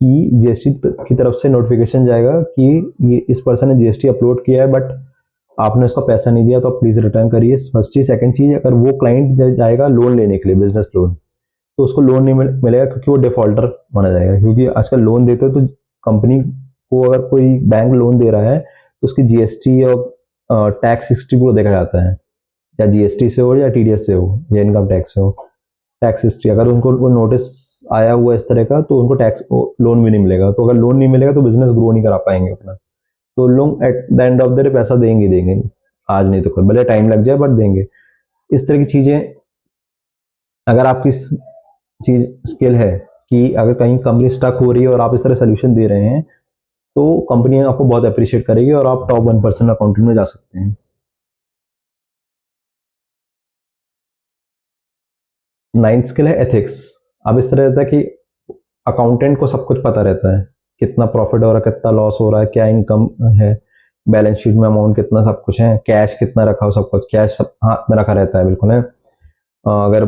कि जीएसटी की तरफ से नोटिफिकेशन जाएगा कि ये इस पर्सन ने जीएसटी अपलोड किया है बट आपने उसका पैसा नहीं दिया, तो आप प्लीज़ रिटर्न करिए। फर्स्ट चीज़। सेकंड चीज़, अगर वो क्लाइंट जाएगा लोन लेने के लिए, बिजनेस लोन, तो उसको लोन नहीं मिलेगा क्योंकि वो डिफॉल्टर माना जाएगा। क्योंकि आजकल लोन देते हो तो कंपनी को अगर कोई बैंक लोन दे रहा है तो उसकी जीएसटी और टैक्स हिस्ट्री को देखा जाता है, या जीएसटी से हो या टीडीएस से हो या इनकम टैक्स से हो। टैक्स हिस्ट्री अगर उनको नोटिस आया हुआ इस तरह का तो उनको टैक्स लोन भी नहीं मिलेगा। तो अगर लोन नहीं मिलेगा तो बिजनेस ग्रो नहीं करा पाएंगे अपना। तो लोग eight the end of the day पैसा देंगे ही देंगे, आज नहीं तो कल, भले टाइम लग जाए बट देंगे। इस तरह की चीज़ें, अगर आपकी चीज़ स्किल है कि अगर कहीं कंपनी स्टक हो रही है और आप इस तरह सोल्यूशन दे रहे हैं तो कंपनी आपको बहुत अप्रिशिएट करेगी और आप टॉप 1% अकाउंटेंट में जा सकते हैं। नाइन्थ स्किल है एथिक्स। अब इस तरह रहता है कि अकाउंटेंट को सब कुछ पता रहता है, कितना प्रॉफिट हो रहा है, कितना लॉस हो रहा है, क्या इनकम है, बैलेंस शीट में अमाउंट कितना, सब कुछ है, कैश कितना रखा हो, सब कुछ कैश सब हाथ में रखा रहता है, बिल्कुल है। अगर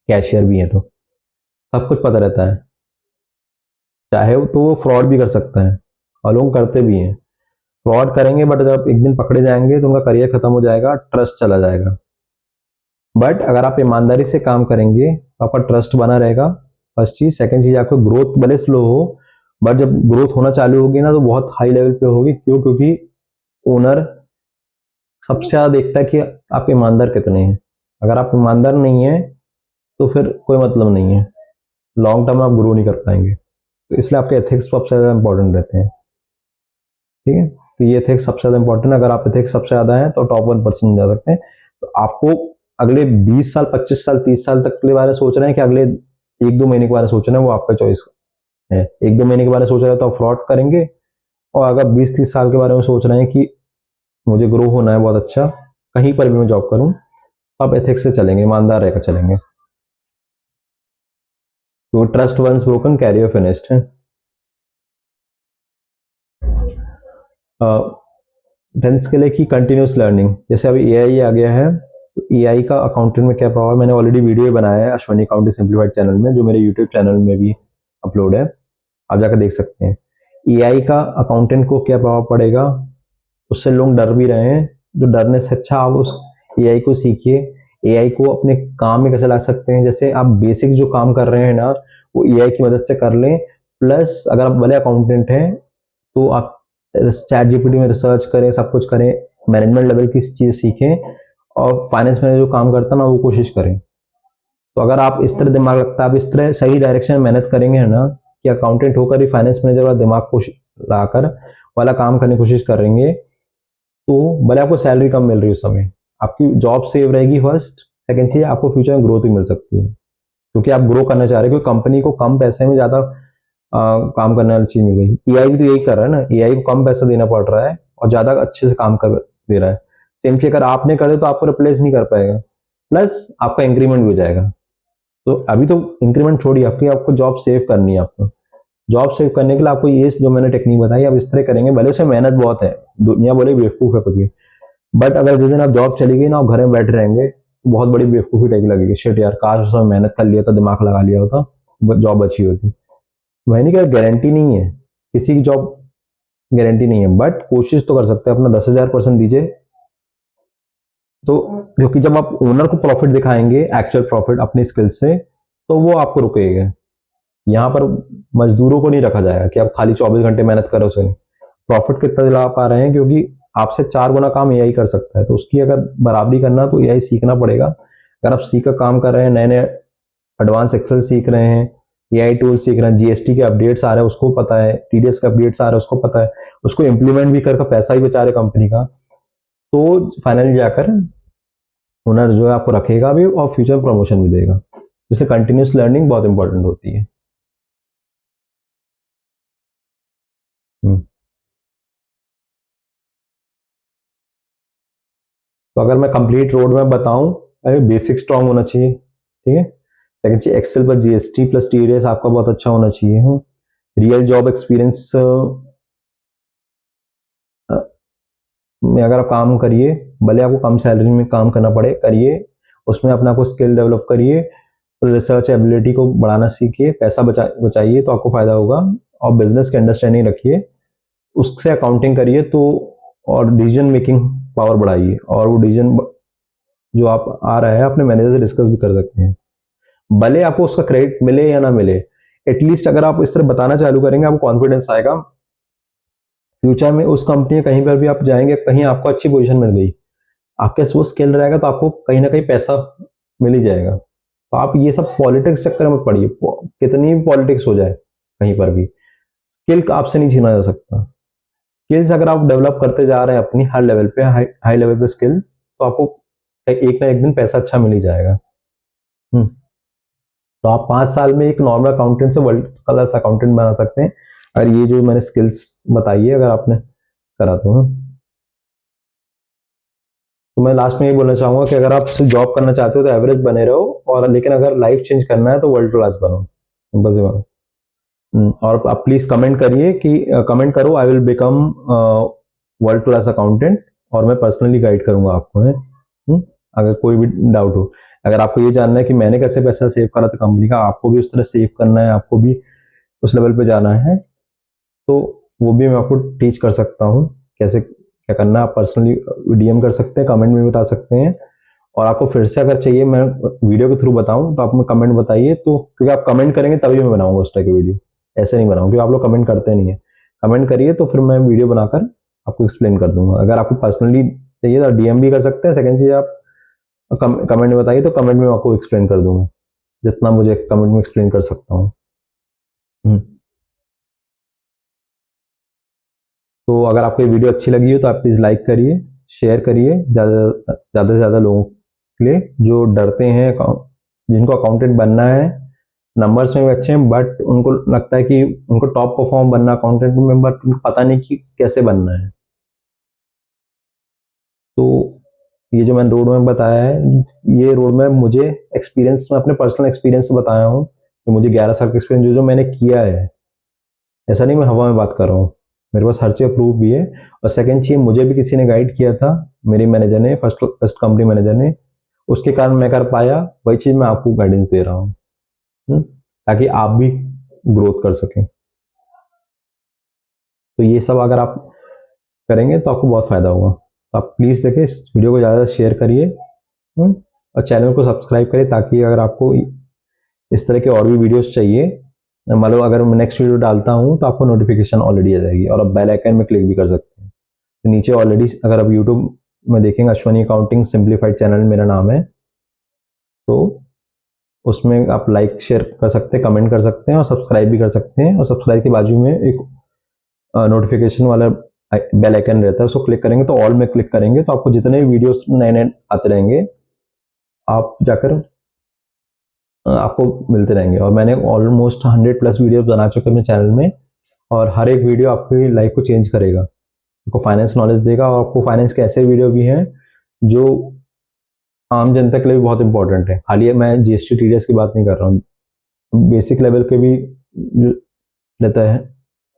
कैशियर भी है तो सब कुछ पता रहता है। चाहे तो वो फ्रॉड भी कर सकता है, और लोग करते भी हैं। फ्रॉड करेंगे बट जब एक दिन पकड़े जाएंगे तो उनका करियर खत्म हो जाएगा, ट्रस्ट चला जाएगा। बट अगर आप ईमानदारी से काम करेंगे तो आपका ट्रस्ट बना रहेगा। फर्स्ट चीज। सेकंड चीज, आपको ग्रोथ भले स्लो हो बट जब ग्रोथ होना चालू होगी ना तो बहुत हाई लेवल पे होगी। क्यों? क्योंकि ओनर सबसे ज्यादा देखता है कि आप ईमानदार कितने हैं। अगर आप ईमानदार नहीं है तो फिर कोई मतलब नहीं है, लॉन्ग टर्म में आप ग्रो नहीं कर पाएंगे। तो इसलिए आपके एथिक्स सबसे ज्यादा इंपॉर्टेंट रहते हैं। ठीक है, तो ये एथिक्स सबसे ज्यादा इंपॉर्टेंट है। अगर आप एथिक्स सबसे ज्यादा है तो टॉप 1% जा सकते हैं। तो आपको अगले 20 साल, 25 साल, 30 साल तक के बारे में सोच रहे हैं कि अगले 1-2 महीने के बारे में सोच रहे हैं, वो आपका चॉइस है। 1-2 महीने के बारे में सोच रहे हैं तो आप फ्रॉड करेंगे, और अगर 20-30 साल के बारे में सोच रहे हैं कि मुझे ग्रो होना है बहुत अच्छा, कहीं पर भी मैं जॉब करूं, तो आप एथिक्स से चलेंगे, ईमानदार रहकर चलेंगे। तो trust once broken career finished है। 10th स्किल है कि कंटिन्यूस लर्निंग। जैसे अभी एआई आ गया है, तो एआई का अकाउंटेंट में क्या प्रभाव है, मैंने ऑलरेडी वीडियो बनाया है अश्वनी अकाउंटिंग सिंप्लीफाइड चैनल में, जो मेरे यूट्यूब चैनल में भी अपलोड है, आप जाकर देख सकते हैं। एआई का अकाउंटेंट को क्या प्रभाव पड़ेगा, उससे लोग डर भी रहे हैं, जो डरने से अच्छा आप उस एआई को सीखिए। एआई को अपने काम में कैसे ला सकते हैं, जैसे आप बेसिक जो काम कर रहे हैं ना, वो एआई की मदद से कर लें। प्लस अगर आप भले अकाउंटेंट हैं तो आप चैट जीपीटी में रिसर्च करें, सब कुछ करें, मैनेजमेंट लेवल की चीज़ सीखें, और फाइनेंस में जो काम करता है ना वो कोशिश करें। तो अगर आप इस तरह दिमाग लगता है, आप इस तरह सही डायरेक्शन में मेहनत करेंगे ना, कि अकाउंटेंट होकर ही फाइनेंस मैनेजर वाला दिमाग को लाकर वाला काम करने की कोशिश करेंगे, तो भले आपको सैलरी कम मिल रही है उस समय, आपकी जॉब सेव रहेगी फर्स्ट। सेकंड चीज, आपको फ्यूचर में ग्रोथ भी मिल सकती है, क्योंकि आप ग्रो करना चाह रहे हैं, क्योंकि कंपनी को कम पैसे में ज्यादा काम करने वाली चीज मिल गई। एआई भी तो यही कर रहा है ना, एआई को कम पैसा देना पड़ रहा है और ज्यादा अच्छे से काम कर दे रहा है। सेम चीज अगर आपने कर दे तो आपको रिप्लेस नहीं कर पाएगा, प्लस आपका इंक्रीमेंट भी हो जाएगा। तो अभी तो इंक्रीमेंट छोड़िए, आपकी आपको जॉब सेव करनी है। आपको जॉब सेव करने के लिए आपको ये जो मैंने टेक्निक बताई आप इस तरह करेंगे, भले उसमें मेहनत बहुत है, दुनिया बोले बेवकूफ है कुछ भी, बट अगर जिस दिन आप जॉब चली गई ना, आप घर में बैठे रहेंगे, तो बहुत बड़ी बेवकूफी टाइप लगेगी, शिट यार काश उस समय मेहनत कर लिया था, दिमाग लगा लिया होता, जॉब अच्छी होती। वही नहीं कह, गारंटी नहीं है, किसी की जॉब गारंटी नहीं है, बट कोशिश तो कर सकते हैं, अपना 10,000% दीजिए। तो क्योंकि जब आप ओनर को प्रॉफिट दिखाएंगे, एक्चुअल प्रॉफिट अपनी स्किल से, तो वो आपको रुकेगा। यहाँ पर मजदूरों को नहीं रखा जाएगा कि आप खाली 24 घंटे मेहनत करो, उसे प्रॉफिट कितना दिला पा रहे हैं, क्योंकि आपसे 4 गुना काम एआई कर सकता है, तो उसकी अगर बराबरी करना तो एआई सीखना पड़ेगा। अगर आप सीख कर काम कर रहे हैं, नए नए एडवांस एक्सेल सीख रहे हैं, एआई टूल सीख रहे हैं, जीएसटी के अपडेट्स आ रहे हैं उसको पता है, टीडीएस के अपडेट्स आ रहे हैं उसको पता है, उसको इंप्लीमेंट भी करके पैसा ही बचा रहे कंपनी का, तो फाइनली जाकर ओनर जो है आपको रखेगा भी और फ्यूचर प्रमोशन भी देगा। जैसे कंटिन्यूस लर्निंग बहुत इंपॉर्टेंट होती है। हम्म। तो अगर मैं कंप्लीट रोड मैप बताऊं, अरे बेसिक स्ट्रांग होना चाहिए, ठीक है। सेकंड चीज, एक्सेल पर जीएसटी प्लस टीडीएस आपका बहुत अच्छा होना चाहिए। रियल जॉब एक्सपीरियंस में अगर आप काम करिए, भले आपको कम सैलरी में काम करना पड़े, करिए, उसमें अपना को स्किल डेवलप करिए, रिसर्च एबिलिटी को बढ़ाना सीखिए, पैसा बचाइए तो आपको फायदा होगा, और बिजनेस की अंडरस्टैंडिंग रखिए, उससे अकाउंटिंग करिए तो, और डिसीजन मेकिंग पावर बढ़ाइए, और वो डिसीजन जो आप आ रहा है अपने मैनेजर से डिस्कस भी कर सकते हैं, भले आपको उसका क्रेडिट मिले या ना मिले। एटलीस्ट अगर आप इस तरह बताना चालू करेंगे, आपको कॉन्फिडेंस आएगा, फ्यूचर में उस कंपनी कहीं पर भी आप जाएंगे, कहीं आपको अच्छी पोजीशन मिल गई, आपके वो स्किल रहेगा तो आपको कहीं ना कहीं पैसा मिल ही जाएगा। तो आप ये सब पॉलिटिक्स चक्कर में पड़िए, कितनी भी पॉलिटिक्स हो जाए कहीं पर भी, स्किल आपसे नहीं छीना जा सकता। स्किल्स अगर आप डेवलप करते जा रहे हैं अपनी हर लेवल पे, हाई लेवल पे स्किल, तो आपको एक ना एक दिन पैसा अच्छा मिल ही जाएगा। हम्म। तो आप 5 साल में एक नॉर्मल अकाउंटेंट से वर्ल्ड क्लास अकाउंटेंट बना सकते हैं, और ये जो मैंने स्किल्स बताई है अगर आपने करा तो। तो मैं लास्ट में ये बोलना चाहूंगा कि अगर आप जॉब करना चाहते हो तो एवरेज बने रहो, और लेकिन अगर लाइफ चेंज करना है तो वर्ल्ड क्लास बनो, बस ये बात। और आप प्लीज कमेंट करिए कि कमेंट करो, I will become world class accountant, और मैं पर्सनली गाइड करूंगा आपको है। अगर कोई भी डाउट हो, अगर आपको ये जानना है कि मैंने कैसे पैसा सेव करा था कंपनी का, आपको भी उस तरह सेव करना है, आपको भी उस लेवल पे जाना है, तो वो भी मैं आपको टीच कर सकता हूँ कैसे क्या करना है। आप पर्सनली डीएम कर सकते हैं, कमेंट में बता सकते हैं, और आपको फिर से अगर चाहिए मैं वीडियो के थ्रू बताऊं तो आप में कमेंट बताइए, तो क्योंकि आप कमेंट करेंगे तभी मैं बनाऊंगा उस टाइप की वीडियो, ऐसे नहीं बनाऊंगा क्योंकि आप लोग कमेंट करते नहीं है। कमेंट करिए तो फिर मैं वीडियो बनाकर आपको एक्सप्लेन कर दूंगा। अगर आपको पर्सनली चाहिए तो डीएम भी कर सकते हैं। सेकंड चीज, आप कमेंट में बताइए तो कमेंट में आपको एक्सप्लेन कर दूंगा, जितना मुझे कमेंट में एक्सप्लेन कर सकता हूँ। तो अगर आपको ये वीडियो अच्छी लगी हो तो आप प्लीज़ लाइक करिए, शेयर करिए ज़्यादा से ज़्यादा लोगों के लिए जो डरते हैं, जिनको अकाउंटेंट बनना है, नंबर्स में भी अच्छे हैं, बट उनको लगता है कि उनको टॉप परफॉर्म बनना अकाउंटेंट में, बट उनको पता नहीं कि कैसे बनना है। तो ये जो मैंने रोड मैप बताया है, ये रोड मैप मुझे एक्सपीरियंस में, अपने पर्सनल एक्सपीरियंस से बताया हूँ, तो मुझे 11 साल का एक्सपीरियंस जो मैंने किया है, ऐसा नहीं मैं हवा में बात कर रहा हूँ, मेरे पास हर चीज़ प्रूफ भी है। और सेकंड चीज़, मुझे भी किसी ने गाइड किया था, मेरे मैनेजर ने, फर्स्ट कंपनी मैनेजर ने, उसके कारण मैं कर पाया। वही चीज़ मैं आपको गाइडेंस दे रहा हूँ, ताकि आप भी ग्रोथ कर सकें। तो ये सब अगर आप करेंगे तो आपको बहुत फ़ायदा होगा। तो आप प्लीज़ देखिए, इस वीडियो को ज़्यादा शेयर करिए, और चैनल को सब्सक्राइब करिए, ताकि अगर आपको इस तरह के और भी वीडियोस चाहिए, मतलब अगर मैं नेक्स्ट वीडियो डालता हूँ तो आपको नोटिफिकेशन ऑलरेडी आ जाएगी, और आप बेल आइकन में क्लिक भी कर सकते हैं। तो नीचे ऑलरेडी अगर आप यूट्यूब में देखेंगे, अश्वनी अकाउंटिंग सिंप्लीफाइड चैनल मेरा नाम है, तो उसमें आप लाइक शेयर कर सकते हैं, कमेंट कर सकते हैं, और सब्सक्राइब भी कर सकते हैं। और सब्सक्राइब के बाजू में एक नोटिफिकेशन वाला बेल आइकन रहता है, उसको क्लिक करेंगे तो ऑल में क्लिक करेंगे तो आपको जितने भी वीडियोस नए नए आते रहेंगे, आप जाकर आपको मिलते रहेंगे। और मैंने ऑलमोस्ट 100+ वीडियोस बना चुके हैं अपने चैनल में, और हर एक वीडियो आपकी लाइफ को चेंज करेगा, आपको फाइनेंस नॉलेज देगा। और आपको फाइनेंस के ऐसे वीडियो भी हैं जो आम जनता के लिए भी बहुत इंपॉर्टेंट है। खाली मैं जीएसटी टीडीएस की बात नहीं कर रहा हूँ, बेसिक लेवल के भी जो रहता है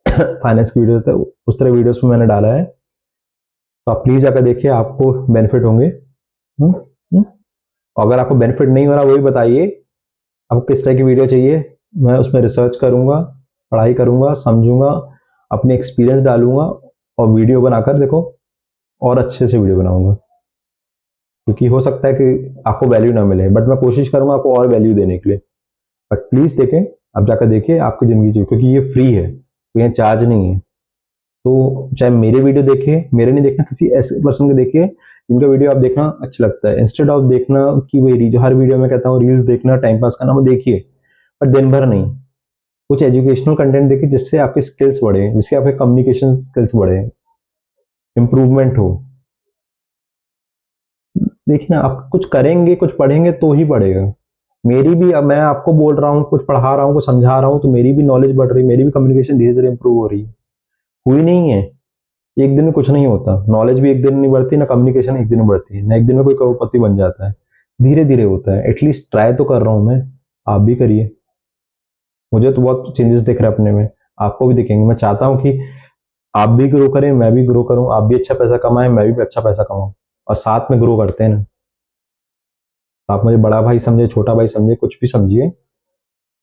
फाइनेंस की वीडियो, उस तरह वीडियोस में मैंने डाला है। तो आप प्लीज़ जाकर देखिए, आपको बेनिफिट होंगे। अगर आपको बेनिफिट नहीं हो रहा, वो भी बताइए आपको किस तरह की वीडियो चाहिए। मैं उसमें रिसर्च करूँगा, पढ़ाई करूँगा, समझूंगा, अपने एक्सपीरियंस डालूंगा, और वीडियो बनाकर देखो और अच्छे से वीडियो बनाऊंगा। क्योंकि हो सकता है कि आपको वैल्यू ना मिले, बट मैं कोशिश करूंगा आपको और वैल्यू देने के लिए। बट प्लीज़ देखें, आप जाकर देखिए, आपकी ज़िंदगी चाहिए, क्योंकि ये फ्री है, तो ये चार्ज नहीं है। तो चाहे मेरे वीडियो देखिए, मेरे नहीं देखना, किसी ऐसे पर्सन के देखिए जिनका वीडियो आप देखना अच्छा लगता है, इंस्टेड ऑफ देखना कि वही जो हर वीडियो में कहता हूँ रील्स देखना, टाइम पास करना, वो देखिए, पर दिन भर नहीं। कुछ एजुकेशनल कंटेंट देखिए जिससे आपके स्किल्स बढ़े, जिससे आपके कम्युनिकेशन स्किल्स बढ़े, इम्प्रूवमेंट हो। देखिए ना, आप कुछ करेंगे, कुछ पढ़ेंगे तो ही बढ़ेगा। मेरी भी, अब मैं आपको बोल रहा हूँ, कुछ पढ़ा रहा हूँ, कुछ समझा रहा हूँ, तो मेरी भी नॉलेज बढ़ रही है, मेरी भी कम्युनिकेशन धीरे धीरे इंप्रूव हो रही है। हुई नहीं है, एक दिन में कुछ नहीं होता। नॉलेज भी एक दिन नहीं बढ़ती, ना कम्युनिकेशन एक दिन में बढ़ती है, ना एक दिन में कोई करोड़पति बन जाता है। धीरे धीरे होता है। एटलीस्ट ट्राई तो कर रहा हूँ मैं, आप भी करिए। मुझे तो बहुत चेंजेस दिख रहे हैं अपने में, आपको भी दिखेंगे। मैं चाहता हूँ कि आप भी ग्रो करें, मैं भी ग्रो करूँ, आप भी अच्छा पैसा कमाएं, मैं भी अच्छा पैसा कमाऊँ, और साथ में ग्रो करते हैं ना। आप मुझे बड़ा भाई समझे, छोटा भाई समझे, कुछ भी समझिए,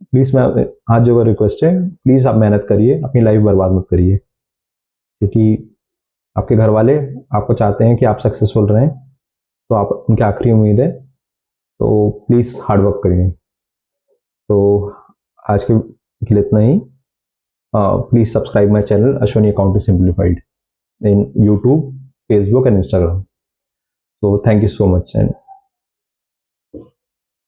प्लीज़ मैं हाथ जोड़कर रिक्वेस्ट है, प्लीज़ आप मेहनत करिए, अपनी लाइफ बर्बाद मत करिए। क्योंकि आपके घर वाले आपको चाहते हैं कि आप सक्सेसफुल रहें, तो आप उनकी आखिरी उम्मीद है। तो प्लीज़ हार्ड वर्क करिए। तो आज के लिए इतना ही। Please subscribe my channel Ashwani accounting simplified in YouTube, Facebook and Instagram. So thank you so much, and